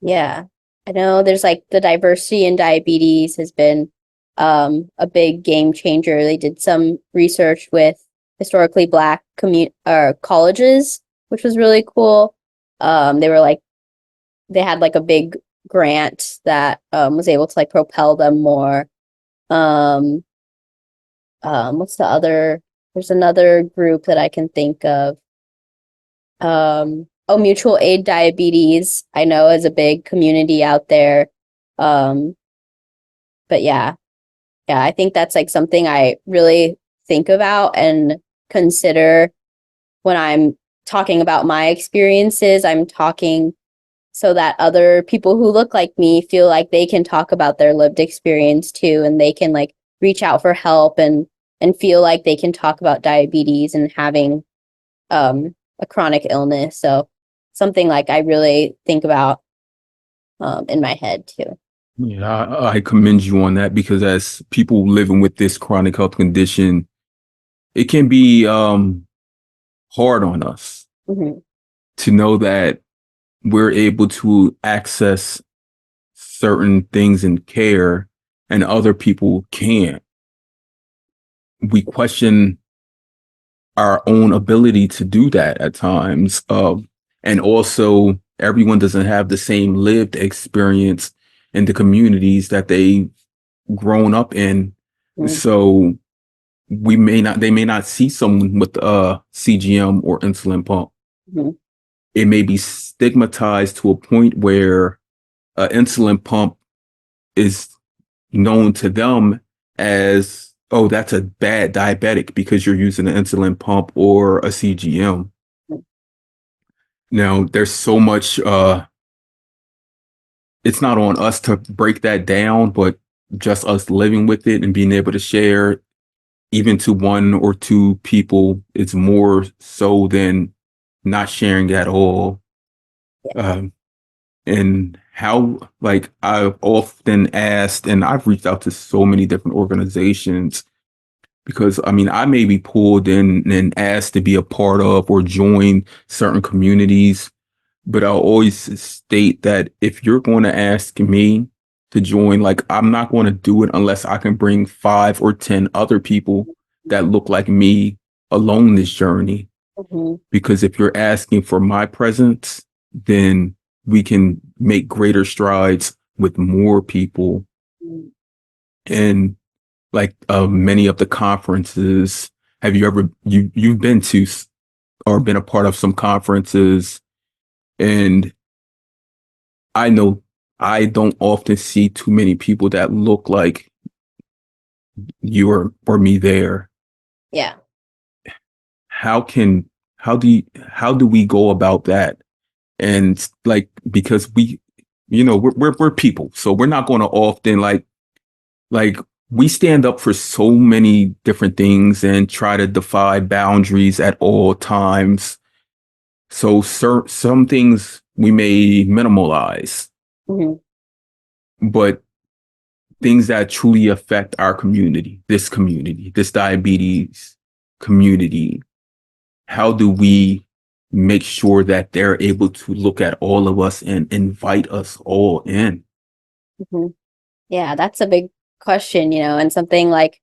Yeah. I know there's like the diversity in diabetes has been a big game changer. They did some research with historically Black colleges, which was really cool. They were like, they had like a big grant that was able to like propel them more. Um, what's the other? There's another group that I can think of. Mutual aid diabetes, I know is a big community out there. Um, but yeah, I think that's like something I really think about and consider when I'm talking about my experiences. I'm talking so that other people who look like me feel like they can talk about their lived experience too, and they can like reach out for help and feel like they can talk about diabetes and having a chronic illness. So something like I really think about in my head too. Yeah, I commend you on that, because as people living with this chronic health condition, it can be hard on us Hmm. to know that we're able to access certain things in care and other people can't. We question our own ability to do that at times. And also, everyone doesn't have the same lived experience in the communities that they've grown up in. So they may not see someone with a CGM or insulin pump. Mm-hmm. It may be stigmatized to a point where an insulin pump is known to them as, oh, that's a bad diabetic because you're using an insulin pump or a CGM. Now, there's so much, it's not on us to break that down, but just us living with it and being able to share even to one or two people, it's more so than not sharing at all. Um, and how, like, I've often asked, and I've reached out to so many different organizations, because I mean, I may be pulled in and asked to be a part of or join certain communities, but I'll always state that if you're going to ask me to join, like, I'm not going to do it unless I can bring 5 or 10 other people that look like me along this journey. Mm-hmm. Because if you're asking for my presence, then we can make greater strides with more people. And like many of the conferences, have you ever you've been to or been a part of some conferences? And I know I don't often see too many people that look like you or me there. Yeah. How can how do we go about that? And like, because we, we're people, so we're not going to often like we stand up for so many different things and try to defy boundaries at all times. So some things we may minimalize, Mm-hmm. but things that truly affect our community, this diabetes community, how do we make sure that they're able to look at all of us and invite us all in? Mm-hmm. Yeah, that's a big question, and something like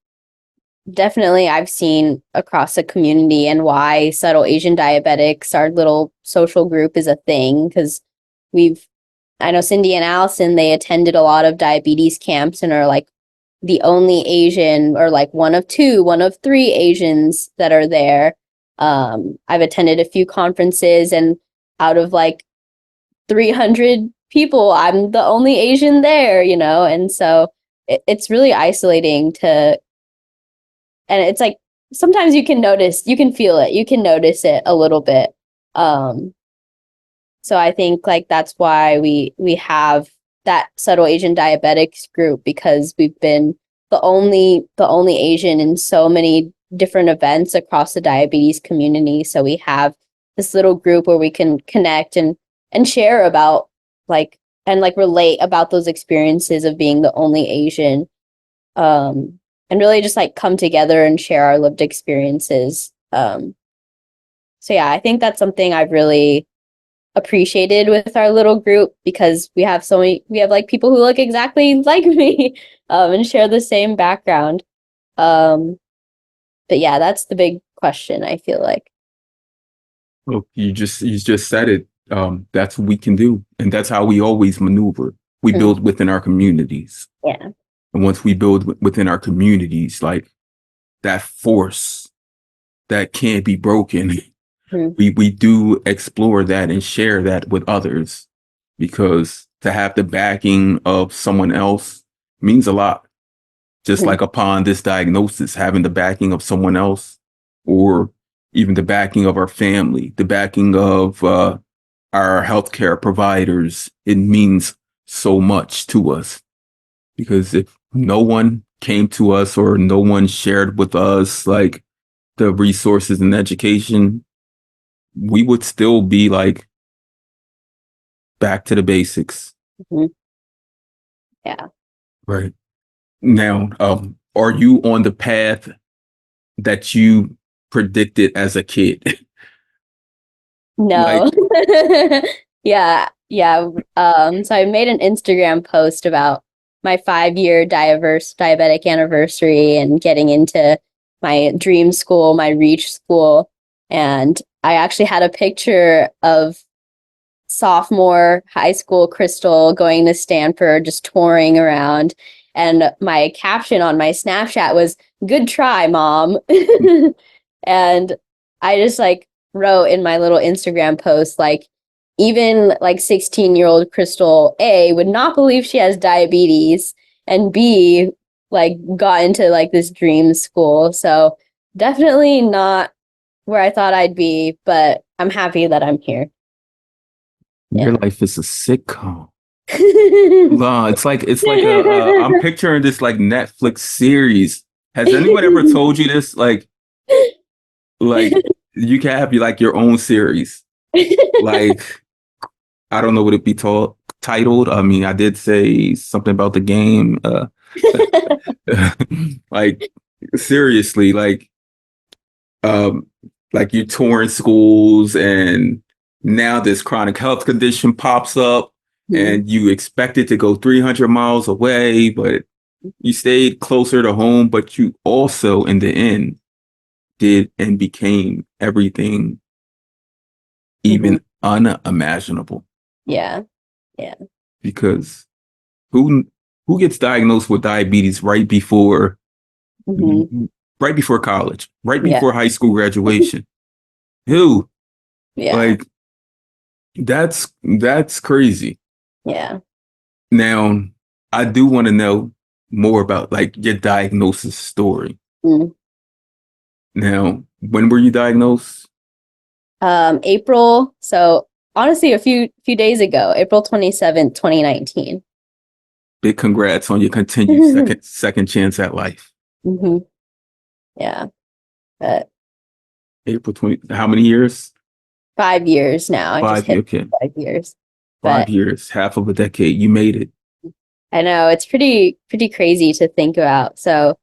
definitely I've seen across the community, and why subtle Asian diabetics, our little social group, is a thing, because I know Cindy and Allison, they attended a lot of diabetes camps and are like the only Asian, or like one of two, one of three Asians that are there. I've attended a few conferences, and out of like 300 people, I'm the only Asian there, and so it's really isolating and it's like sometimes you can feel it, you can notice it a little bit. So I think like that's why we have that subtle Asian diabetics group because we've been the only Asian in so many different events across the diabetes community. So we have this little group where we can connect and share about and relate about those experiences of being the only Asian. And really just like come together and share our lived experiences. So yeah, I think that's something I've really appreciated with our little group because we have like people who look exactly like me and share the same background. But yeah, that's the big question, I feel like. Well, you just said it. That's what we can do, and that's how we always maneuver. We build within our communities. Yeah. And once we build within our communities, like that force that can't be broken, we do explore that and share that with others, because to have the backing of someone else means a lot. Just like upon this diagnosis, having the backing of someone else, or even the backing of our family, the backing of our healthcare providers, it means so much to us. Because if no one came to us or no one shared with us like the resources and education, we would still be like back to the basics. Yeah. Right. Now, are you on the path that you predicted as a kid? No. Yeah. Yeah. So I made an Instagram post about my 5-year diabetic anniversary and getting into my dream school, my reach school. And I actually had a picture of sophomore high school Crystal going to Stanford, just touring around. And my caption on my Snapchat was, "Good try, mom." And I just like wrote in my little Instagram post, like, even like 16-year-old Crystal A would not believe she has diabetes, and B like got into like this dream school. So definitely not where I thought I'd be, but I'm happy that I'm here. Your Yeah. life is a sitcom. No, it's like I'm picturing this like Netflix series. Has anyone ever told you this? Like you can have your own series. Like, I don't know what it'd be titled. I mean, I did say something about the game. Like seriously, um, like you're touring schools, and now this chronic health condition pops up, and you expected to go 300 miles away, but you stayed closer to home. But you also, in the end, did and became everything even unimaginable. Yeah. Yeah. Because who who gets diagnosed with diabetes right before college, right Yeah. before high school graduation? Who? Yeah. Like, that's crazy. Yeah. Now, I do want to know more about like your diagnosis story. Now, when were you diagnosed? April. So honestly, a few days ago, April 27th, 2019. Big congrats on your continued second chance at life. Yeah. But April 20. How many years? 5 years now. I just 5. hit Okay. 5 years. 5 But years, half of a decade. You made it. I know it's pretty crazy to think about. So,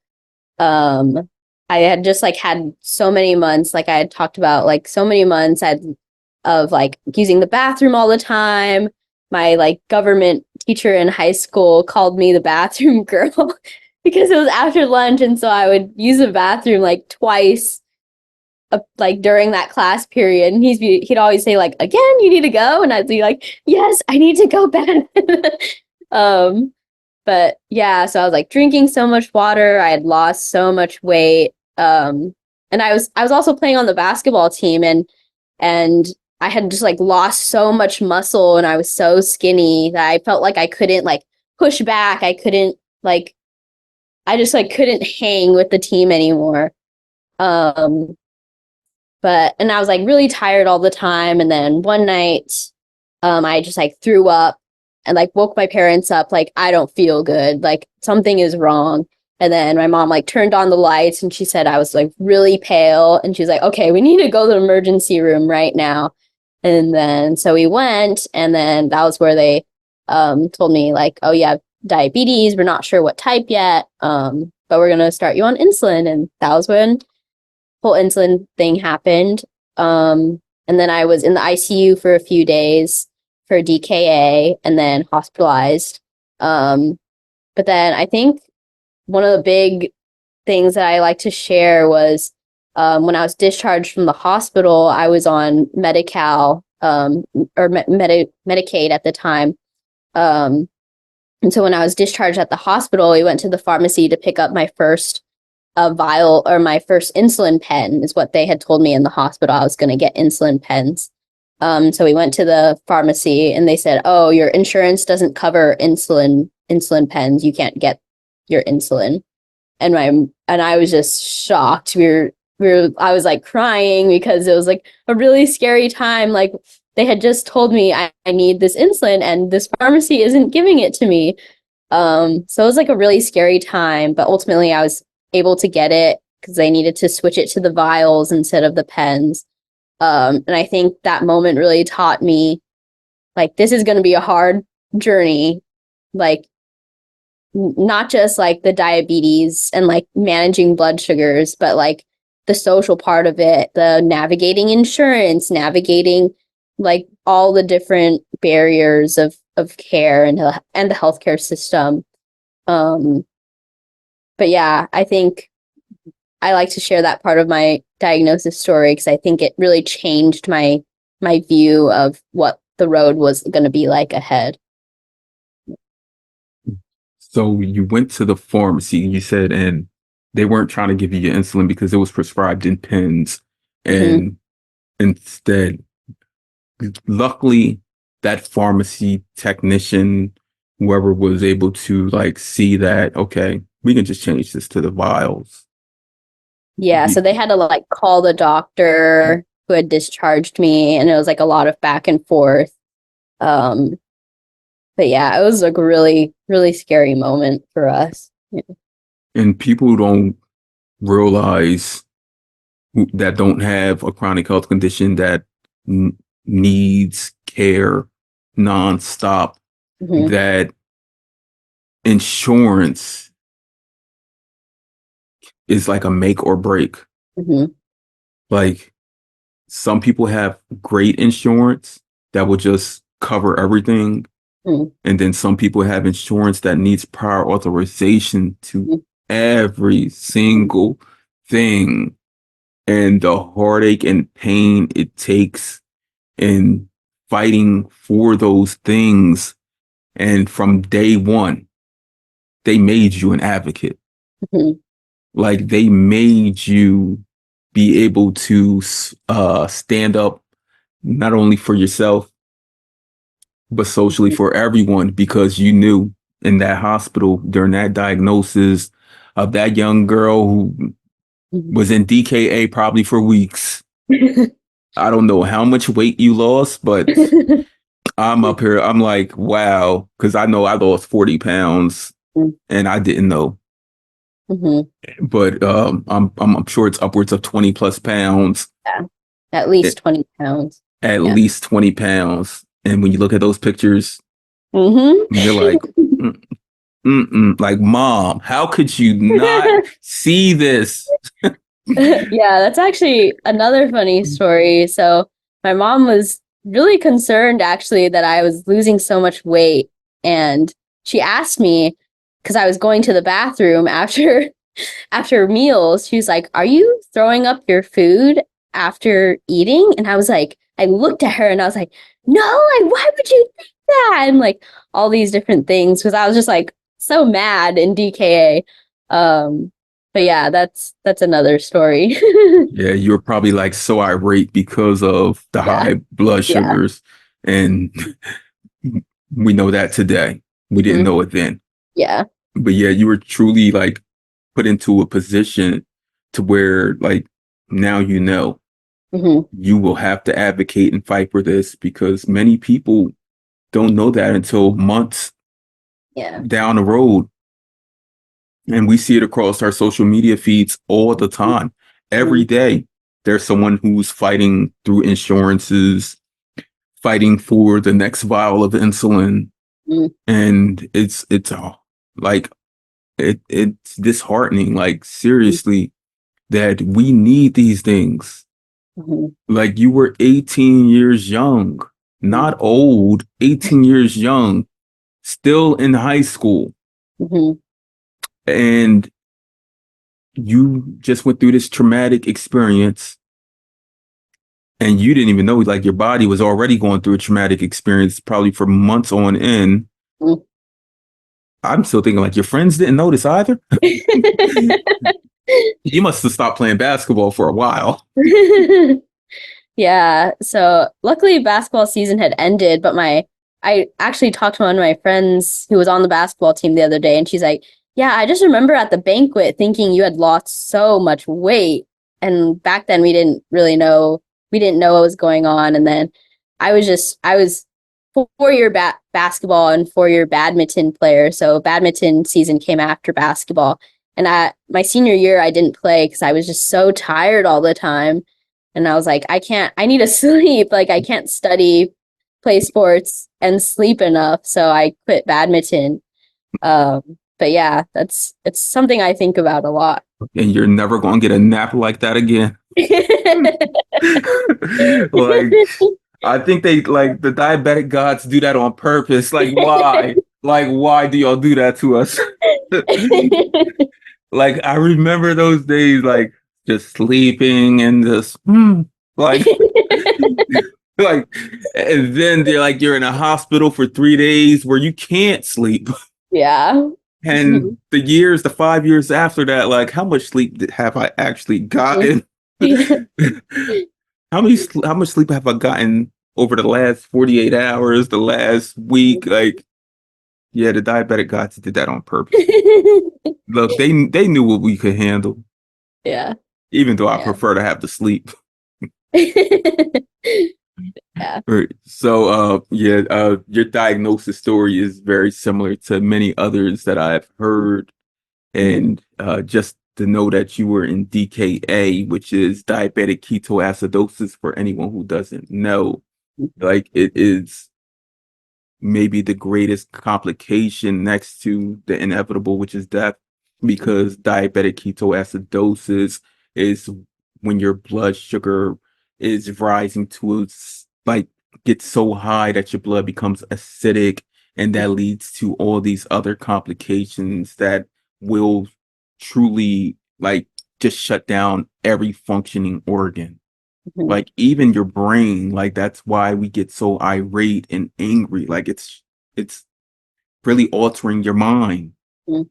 I had just like had so many months, like I had talked about, like so many months of like using the bathroom all the time. My like government teacher in high school called me the bathroom girl because it was after lunch, and so I would use the bathroom like twice, like during that class period, and he'd always say like, "Again, you need to go," and I'd be like, "Yes, I need to go bad." But yeah, so I was like drinking so much water. I had lost so much weight. And I was also playing on the basketball team, and I had just like lost so much muscle, and I was so skinny that I felt like I couldn't like push back. I couldn't like I just like couldn't hang with the team anymore. Um and I was like really tired all the time, and then one night I just like threw up and like woke my parents up, like, I don't feel good, like something is wrong. And then my mom like turned on the lights and she said I was like really pale. And she was like, okay, we need to go to the emergency room right now. And then so we went, and then that was where they told me like, oh, you have diabetes. We're not sure what type yet, but we're going to start you on insulin. And that was when whole insulin thing happened. And then I was in the ICU for a few days for DKA and then hospitalized. But then I think one of the big things that I like to share was when I was discharged from the hospital, I was on Medi-Cal or Medicaid at the time. And so when I was discharged at the hospital, we went to the pharmacy to pick up my first vial, or my first insulin pen is what they had told me in the hospital. I was going to get insulin pens. So we went to the pharmacy and they said, oh, your insurance doesn't cover insulin pens. You can't get your insulin. And I was just shocked. I was like crying because it was like a really scary time. Like they had just told me I need this insulin and this pharmacy isn't giving it to me. So it was like a really scary time, but ultimately I was able to get it because they needed to switch it to the vials instead of the pens. And I think that moment really taught me like, this is going to be a hard journey. Like, not just like the diabetes and like managing blood sugars, but like the social part of it, the navigating insurance, navigating like all the different barriers of care and the healthcare system. But yeah, I think I like to share that part of my diagnosis story because I think it really changed my view of what the road was going to be like ahead. So you went to the pharmacy, you said, and they weren't trying to give you your insulin because it was prescribed in pens. And instead, luckily, that pharmacy technician, whoever was able to like see that, okay, we can just change this to the vials. Yeah, so they had to like call the doctor who had discharged me, and it was like a lot of back and forth. But yeah, it was like a really, really scary moment for us. Yeah. And people don't realize that don't have a chronic health condition that needs care nonstop, that insurance is like a make or break. Like some people have great insurance that will just cover everything. And then some people have insurance that needs prior authorization to every single thing. And the heartache and pain it takes in fighting for those things. And from day one, they made you an advocate. Like they made you be able to stand up not only for yourself, but socially for everyone, because you knew in that hospital during that diagnosis of that young girl who was in DKA probably for weeks. I don't know how much weight you lost, but I'm up here. I'm like, wow, because I know I lost 40 pounds and I didn't know. But I'm sure it's upwards of 20 plus pounds. Yeah, at least 20 pounds. At least 20 pounds. And when you look at those pictures, you're like, like, Mom, how could you not see this? Yeah, that's actually another funny story. So my mom was really concerned actually that I was losing so much weight. And she asked me, because I was going to the bathroom after meals, she was like, are you throwing up your food after eating? And I was like, I looked at her and I was like, no, like, why would you think that? And like all these different things, because I was just like so mad in DKA. But yeah, that's another story. Yeah, you were probably like so irate because of the high blood sugars. And we know that today. We didn't know it then. Yeah. But yeah, you were truly like put into a position to where like now you know you will have to advocate and fight for this, because many people don't know that until months Yeah. down the road. And we see it across our social media feeds all the time. Every Mhm. day, there's someone who's fighting through insurances, fighting for the next vial of insulin. Mhm. And it's like it's disheartening, like seriously, that we need these things. Mhm. Like you were 18 years young, Mhm. not old, 18 years young, still in high school. Mhm. And you just went through this traumatic experience and you didn't even know, like your body was already going through a traumatic experience probably for months on end. Mhm. I'm still thinking like your friends didn't notice either. You must have stopped playing basketball for a while. Yeah. So luckily basketball season had ended, but I actually talked to one of my friends who was on the basketball team the other day, and she's like, "Yeah, I just remember at the banquet thinking you had lost so much weight." And back then we didn't know what was going on. And then I was 4-year basketball and 4-year badminton player. So badminton season came after basketball. And my senior year I didn't play because I was just so tired all the time. And I was like, I need to sleep. Like, I can't study, play sports, and sleep enough. So I quit badminton. But yeah, it's something I think about a lot. And you're never going to get a nap like that again. Like, I think they like the diabetic gods do that on purpose. Like, why? Like, why do y'all do that to us? Like, I remember those days, like just sleeping and just like, like, and then they're like, you're in a hospital for 3 days where you can't sleep. Yeah. And the 5 years after that, like, how much sleep have I actually gotten? How much sleep have I gotten over the last 48 hours, the last week? Like, yeah, the diabetic gods did that on purpose. Look, they knew what we could handle, Yeah. even though I Yeah. prefer to have the sleep. Yeah. Right. So, yeah, your diagnosis story is very similar to many others that I've heard. Mhm. And just to know that you were in DKA, which is diabetic ketoacidosis, for anyone who doesn't know, like it is maybe the greatest complication next to the inevitable, which is death, because diabetic ketoacidosis is when your blood sugar is rising to like gets so high that your blood becomes acidic, and that leads to all these other complications that will truly like just shut down every functioning organ, Mhm. like even your brain. Like that's why we get so irate and angry. Like it's really altering your mind. Mhm.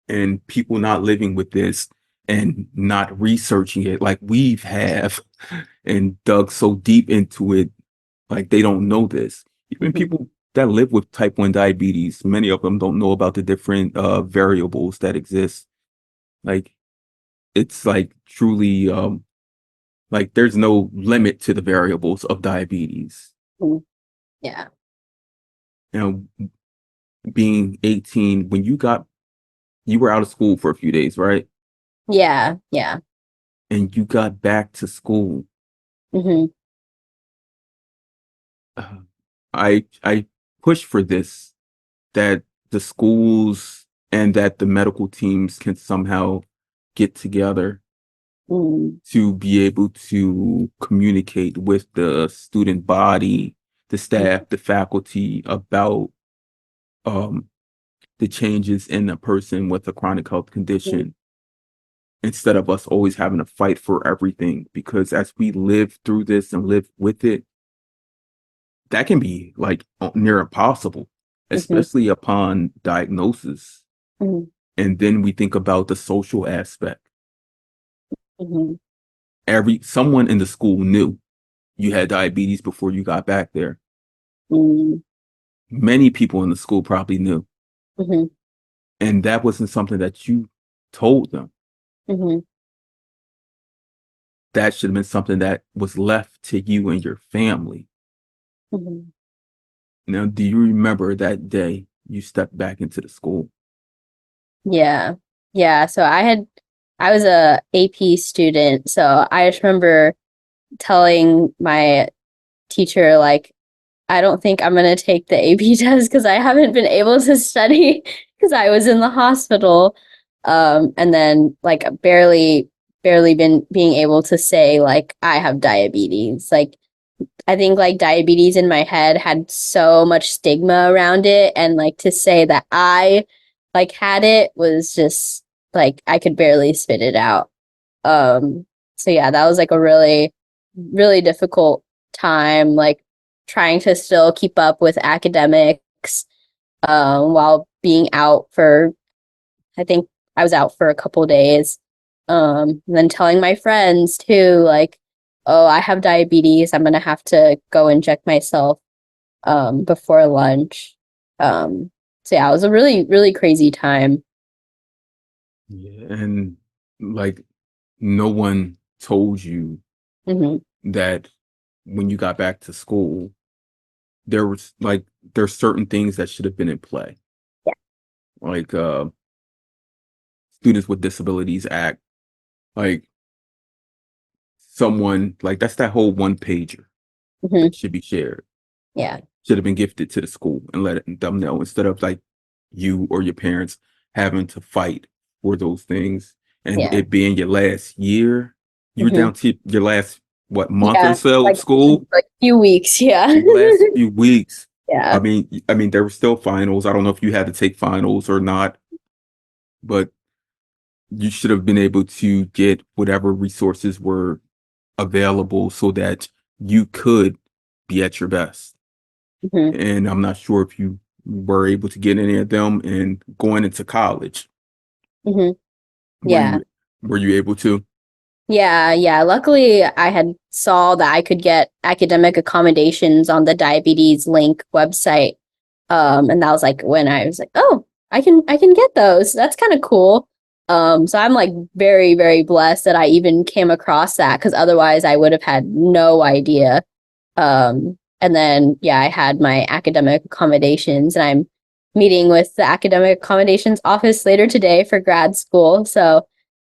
And people not living with this and not researching it like we've have and dug so deep into it, like they don't know this. Even Mhm. people that live with type 1 diabetes, many of them don't know about the different variables that exist. Like it's like truly like there's no limit to the variables of diabetes. Mhm. Yeah. You know, being 18, when you were out of school for a few days, right? Yeah. Yeah. And you got back to school. Hmm. uh, I push for this, that the schools and that the medical teams can somehow get together Hmm. to be able to communicate with the student body, the staff, the faculty about um, the changes in a person with a chronic health condition, instead of us always having to fight for everything. Because as we live through this and live with it, that can be like near impossible, Hmm. especially upon diagnosis. Hmm. And then we think about the social aspect. Hmm. Someone in the school knew you had diabetes before you got back there. Hmm. Many people in the school probably knew. Hmm. And that wasn't something that you told them. Hmm. That should have been something that was left to you and your family. Hmm. Now, do you remember that day you stepped back into the school? Yeah. Yeah. So I was a AP student. So I just remember telling my teacher, like, I don't think I'm going to take the AP test because I haven't been able to study because I was in the hospital. And then like barely been being able to say like I have diabetes. Like I think like diabetes in my head had so much stigma around it, and like to say that I like had it was just like I could barely spit it out. So yeah, that was like a really difficult time, like trying to still keep up with academics while being out for, I think I was out for a couple days. And then telling my friends too, like, oh, I have diabetes. I'm gonna have to go inject myself before lunch. So yeah, it was a really crazy time. Yeah. And like no one told you Hmm. that when you got back to school, there was like there's certain things that should have been in play. Yeah. Like Students with Disabilities Act, like someone like that's that whole one pager Hmm. that should be shared. Yeah. Should have been gifted to the school and let them know instead of like you or your parents having to fight for those things and Yeah. it being your last year. You were Hmm. down to your last what month or Yeah. so of Like school, like few weeks. Yeah. your last few weeks. Yeah. I mean, there were still finals. I don't know if you had to take finals or not, but you should have been able to get whatever resources were available so that you could be at your best. Hmm. And I'm not sure if you were able to get any of them. And going into college, Hmm. were Yeah. you were you able to? Yeah, yeah. Luckily, I had saw that I could get academic accommodations on the diabetes link website. And that was like when I was like, oh, I can get those. That's kind of cool. So I'm like very blessed that I even came across that because otherwise I would have had no idea. And then yeah, I had my academic accommodations and I'm meeting with the academic accommodations office later today for grad school. So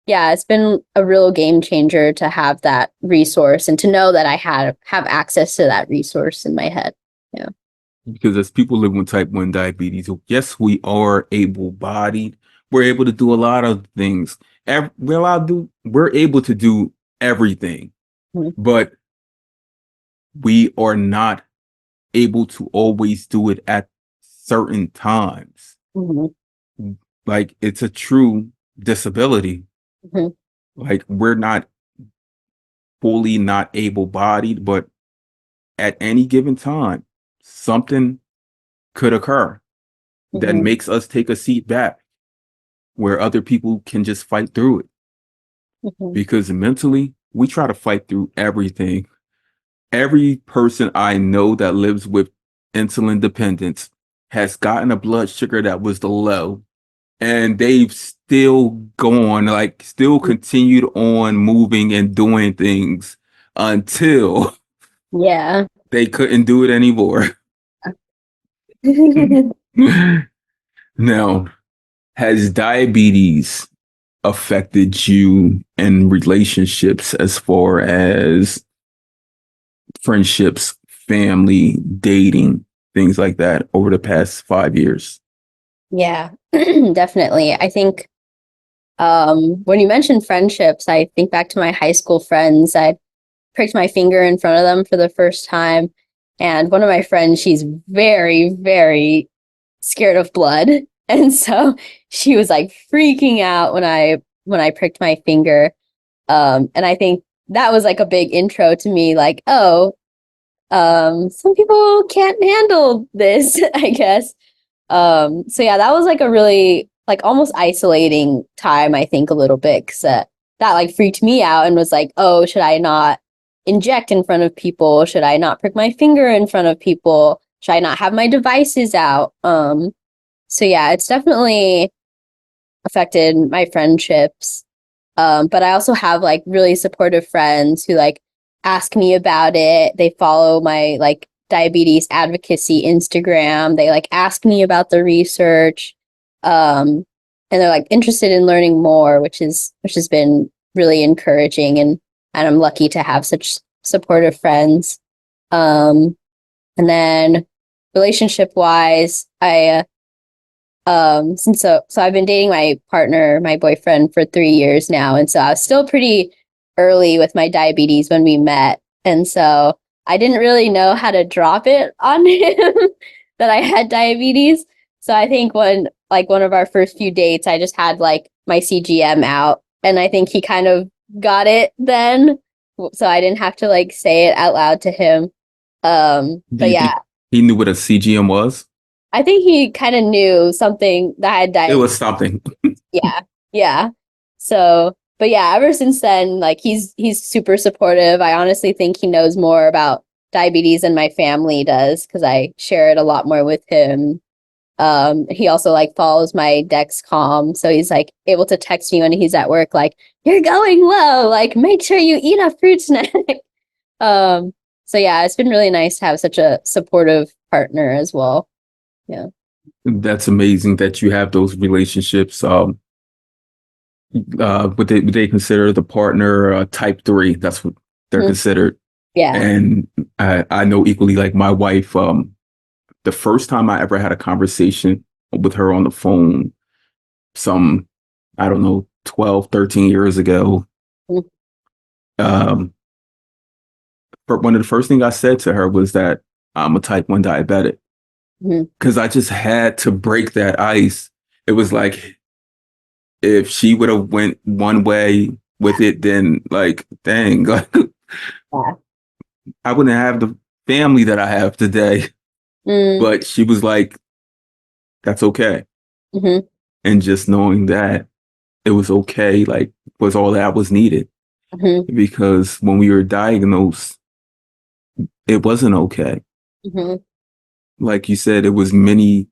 yeah, it's been a real game changer to have that resource and to know that I have access to that resource in my head. Yeah. Because as people living with type 1 diabetes, yes, we are able-bodied. We're able to do a lot of things. We're able to do everything, Mhm. but we are not able to always do it at certain times. Mhm. Like it's a true disability. Mhm. Like we're not fully not able-bodied, but at any given time, something could occur that Mhm. makes us take a seat back where other people can just fight through it. Mhm. Because mentally, we try to fight through everything. Every person I know that lives with insulin dependence has gotten a blood sugar that was the low, and they've still gone, like, still continued on moving and doing things until Yeah. they couldn't do it anymore. Now, has diabetes affected you in relationships as far as friendships, family, dating, things like that over the past 5 years? Yeah, definitely. I think when you mentioned friendships, I think back to my high school friends. I pricked my finger in front of them for the first time. And one of my friends, she's very scared of blood. And so she was like freaking out when I pricked my finger. And I think that was like a big intro to me, like, oh, some people can't handle this, I guess. So yeah, that was like a really like almost isolating time, I think, a little bit, because that like freaked me out and was like, oh, should I not inject in front of people? Should I not prick my finger in front of people? Should I not have my devices out? So yeah, it's definitely affected my friendships. But I also have like really supportive friends who like ask me about it. They follow my like diabetes advocacy Instagram. They like ask me about the research. And they're like interested in learning more, which has been really encouraging, and I'm lucky to have such supportive friends. And then relationship wise, I so I've been dating my partner, my boyfriend, for 3 years now, and so I was still pretty early with my diabetes when we met, and so I didn't really know how to drop it on him that I had diabetes. So I think when like one of our first few dates, I just had like my CGM out, and I think he kind of got it then, so I didn't have to like say it out loud to him. Do But you yeah, think he knew what a CGM was? I think he kind of knew something that I had It diabetes. was something. Yeah, yeah. So, but yeah, ever since then, like he's super supportive. I honestly think he knows more about diabetes than my family does because I share it a lot more with him. He also like follows my Dexcom, so he's like able to text me when he's at work, like, "You're going low, like make sure you eat a fruit snack." Um, so yeah, it's been really nice to have such a supportive partner as well. Yeah. That's amazing that you have those relationships. Would they consider the partner type 3? That's what they're Mhm. considered. Yeah. And I know equally like my wife, the first time I ever had a conversation with her on the phone, some, I don't know, 12, 13 years ago, Mhm. um, but one of the first things I said to her was that I'm a type 1 diabetic Mhm. because I just had to break that ice. It was like, if she would have went one way with it, then like, dang, like, Yeah. I wouldn't have the family that I have today. Mm. But she was like, that's okay. Mhm. And just knowing that it was okay, like, was all that was needed. Mhm. Because when we were diagnosed, it wasn't okay. Mhm. Like you said, it was many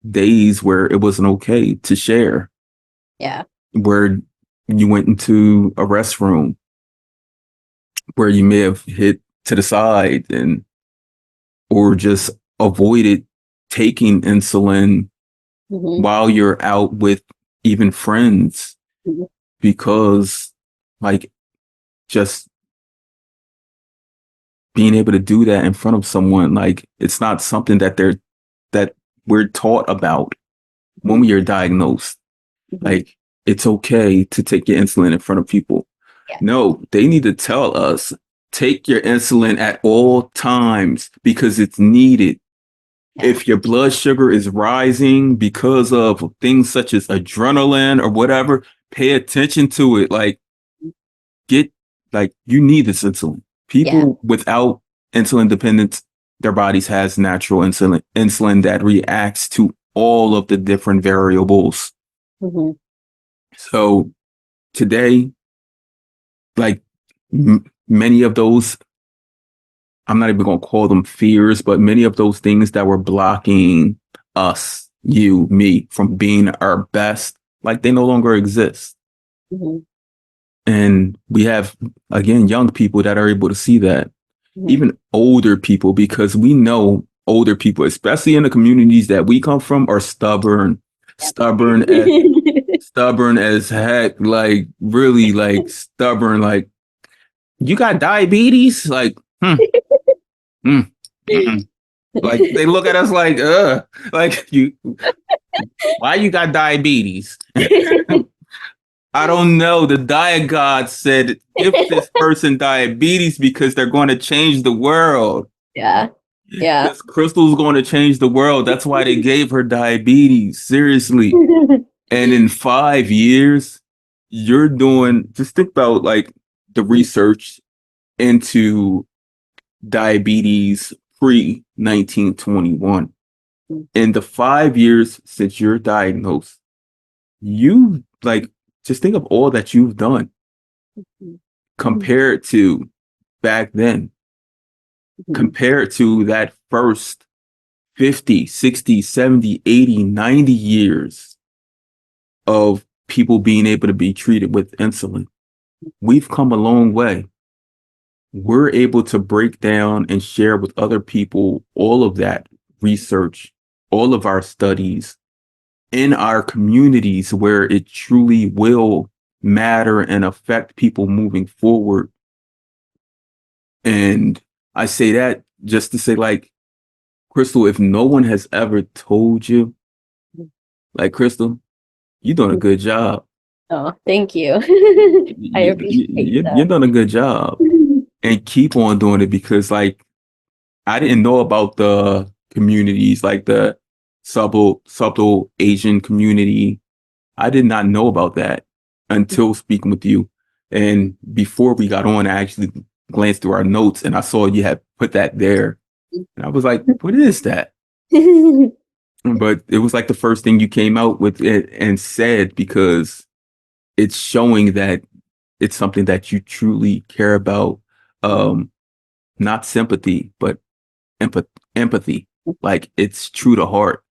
days where it wasn't okay to share, Yeah. where you went into a restroom, where you may have hit to the side and or just avoided taking insulin Mhm. while you're out with even friends Mhm. because like just being able to do that in front of someone, like it's not something that we're taught about when we are diagnosed. Mhm. Like it's okay to take your insulin in front of people. Yeah. No, they need to tell us take your insulin at all times because it's needed. Yeah. If your blood sugar is rising because of things such as adrenaline or whatever, pay attention to it. Like get like you need this insulin. Yeah. People without insulin dependence, their bodies has natural insulin that reacts to all of the different variables. Mhm. So today, like many of those, I'm not even going to call them fears, but many of those things that were blocking us, you, me, from being our best, like they no longer exist. Mhm. And we have, again, young people that are able to see that, Mhm. even older people, because we know older people, especially in the communities that we come from, are stubborn, stubborn as stubborn as heck, like really like stubborn, like you got diabetes, like mm, mm. Like they look at us like you, why you got diabetes? I don't know. The diet god said, give this person diabetes because they're going to change the world. Yeah. Yeah. This crystal's going to change the world. That's why they gave her diabetes. Seriously. And in 5 years, you're doing, just think about like the research into diabetes pre 1921. In the 5 years since you're diagnosed, you like, just think of all that you've done compared to back then, compared to that first 50, 60, 70, 80, 90 years of people being able to be treated with insulin. We've come a long way. we're able to break down and share with other people all of that research, all of our studies in our communities where it truly will matter and affect people moving forward. And I say that just to say, like, Crystal, if no one has ever told you, like, Crystal, you're doing a good job. Oh, thank you. I appreciate You're doing a good job. that. And keep on doing it because, like, I didn't know about the communities, like the subtle Asian community. I did not know about that until speaking with you. And before we got on, I actually glanced through our notes and I saw you had put that there. And I was like, what is that? But it was like the first thing you came out with it and said, because it's showing that it's something that you truly care about. Not sympathy, but empathy. Like, it's true to heart,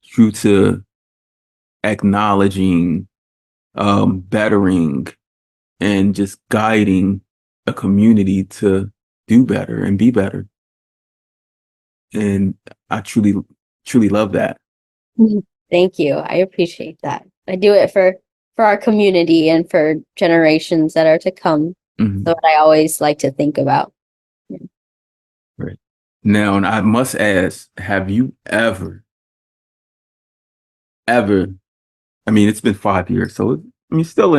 true to acknowledging, bettering, and just guiding a community to do better and be better. And I truly love that. Thank you. I appreciate that. I do it for our community and for generations that are to come. Mhm. So what I always like to think about. Right. Now, and I must ask, have you ever, I mean, it's been 5 years, so I mean, still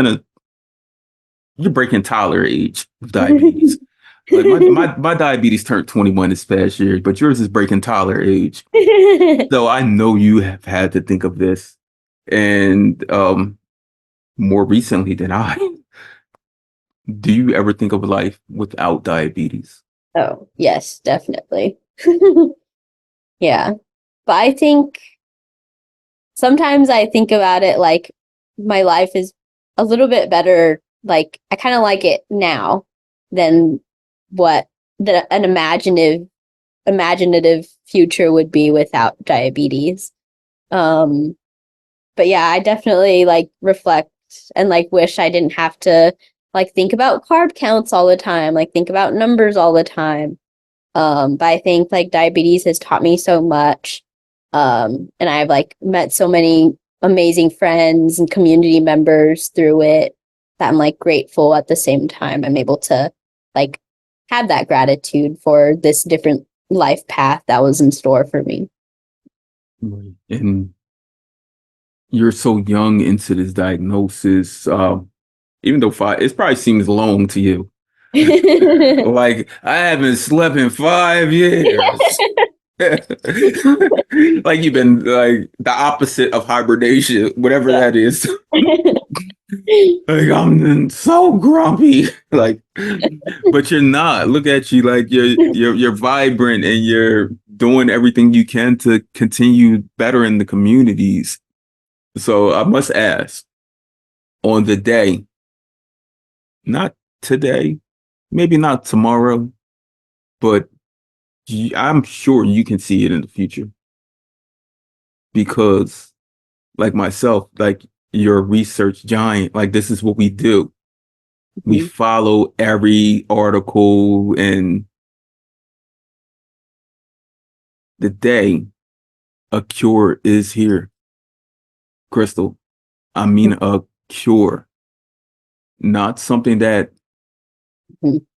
you're breaking toddler age of diabetes. Like my diabetes turned 21 this past year, but yours is breaking toddler age. So I know you have had to think of this, and more recently than I. Do you ever think of life without diabetes? Oh, yes, definitely. Yeah. But I think sometimes I think about it like my life is a little bit better. Like I kind of like it now than what an imaginative future would be without diabetes. Um, but yeah, I definitely like reflect and like wish I didn't have to like think about carb counts all the time, like think about numbers all the time. But I think like diabetes has taught me so much. And I've like met so many amazing friends and community members through it that I'm like grateful at the same time. I'm able to like have that gratitude for this different life path that was in store for me. Right. And you're so young into this diagnosis. Even though it probably seems long to you. Like, I haven't slept in 5 years. Like, you've been like the opposite of hibernation, whatever that is. Like, I'm so grumpy. Like, but you're not. Look at you, like you're vibrant and you're doing everything you can to continue bettering the communities. So I must ask, on the day, not today, maybe not tomorrow, but I'm sure you can see it in the future because, like myself, like, you're a research giant. Like, this is what we do. We follow every article, and the day a cure is here, Crystal. I mean, a cure, not something that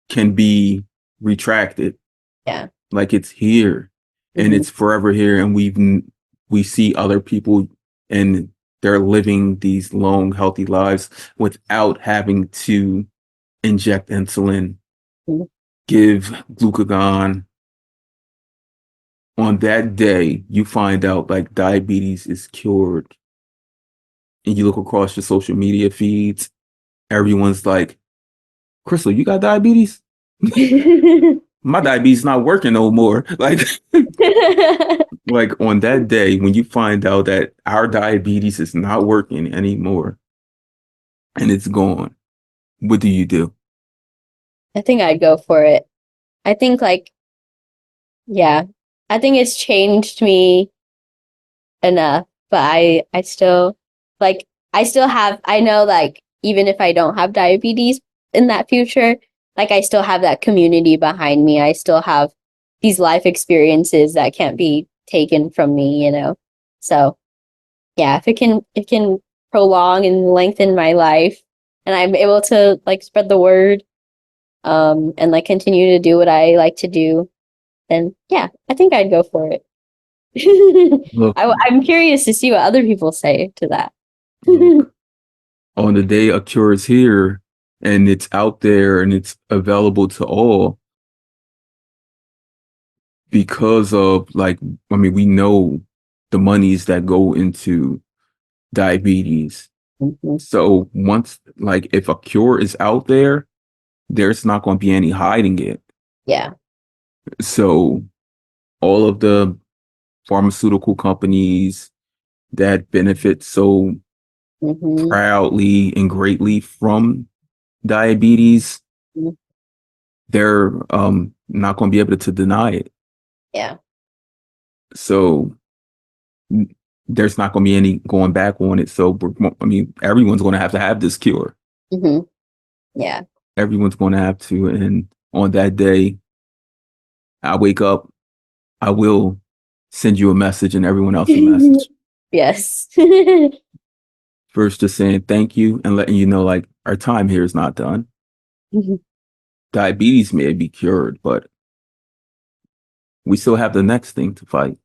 can be retracted. Yeah. Like, it's here and it's forever here. And we see other people and they're living these long, healthy lives without having to inject insulin, give glucagon. On that day, you find out like diabetes is cured. And you look across your social media feeds, everyone's like, Crystal, you got diabetes? My diabetes not working no more. Like on that day, when you find out that our diabetes is not working anymore and it's gone, what do you do? I think I'd go for it. I think like, yeah, I think it's changed me enough, but I still like, I still have, I know like, even if I don't have diabetes in that future, like I still have that community behind me. I still have these life experiences that can't be taken from me, you know. So yeah, if it can prolong and lengthen my life and I'm able to like spread the word and like continue to do what I like to do, then yeah, I think I'd go for it. Look, I'm curious to see what other people say to that. look, on the day a cure is here and it's out there and it's available to all because of like, I mean, we know the monies that go into diabetes. Mhm. So once, like, if a cure is out there, there's not going to be any hiding it. Yeah. So all of the pharmaceutical companies that benefit so Hmm. proudly and greatly from diabetes, they're not going to be able to deny it. Yeah. So there's not going to be any going back on it. So I mean, everyone's going to have this cure. Hmm. Yeah. Everyone's going to have to. And on that day, I wake up, I will send you a message and everyone else a message. Yes. First, just saying thank you and letting you know, like, our time here is not done. Mhm. Diabetes may be cured, but we still have the next thing to fight,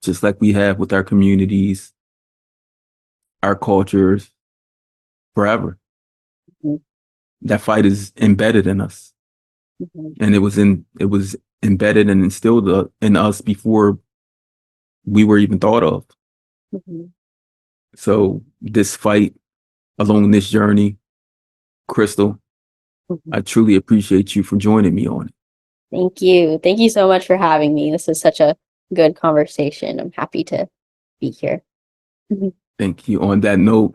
just like we have with our communities, our cultures, forever. Mhm. That fight is embedded in us, Mhm. and it was embedded and instilled in us before we were even thought of. Mhm. So this fight along this journey, Crystal, Mhm. I truly appreciate you for joining me on it. Thank you. Thank you so much for having me. This is such a good conversation. I'm happy to be here. Mhm. Thank you. On that note,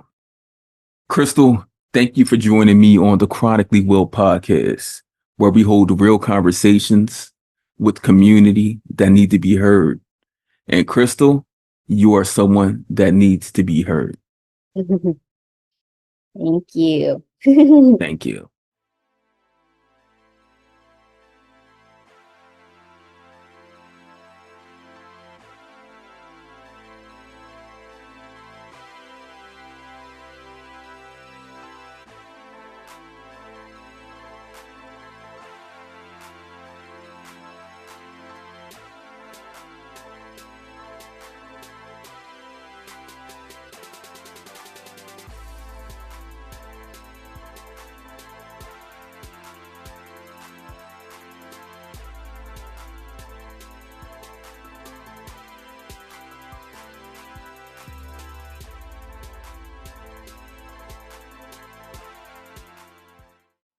Crystal, thank you for joining me on the Chronically Well podcast, where we hold real conversations with community that need to be heard. And Crystal, you are someone that needs to be heard. Thank you. Thank you.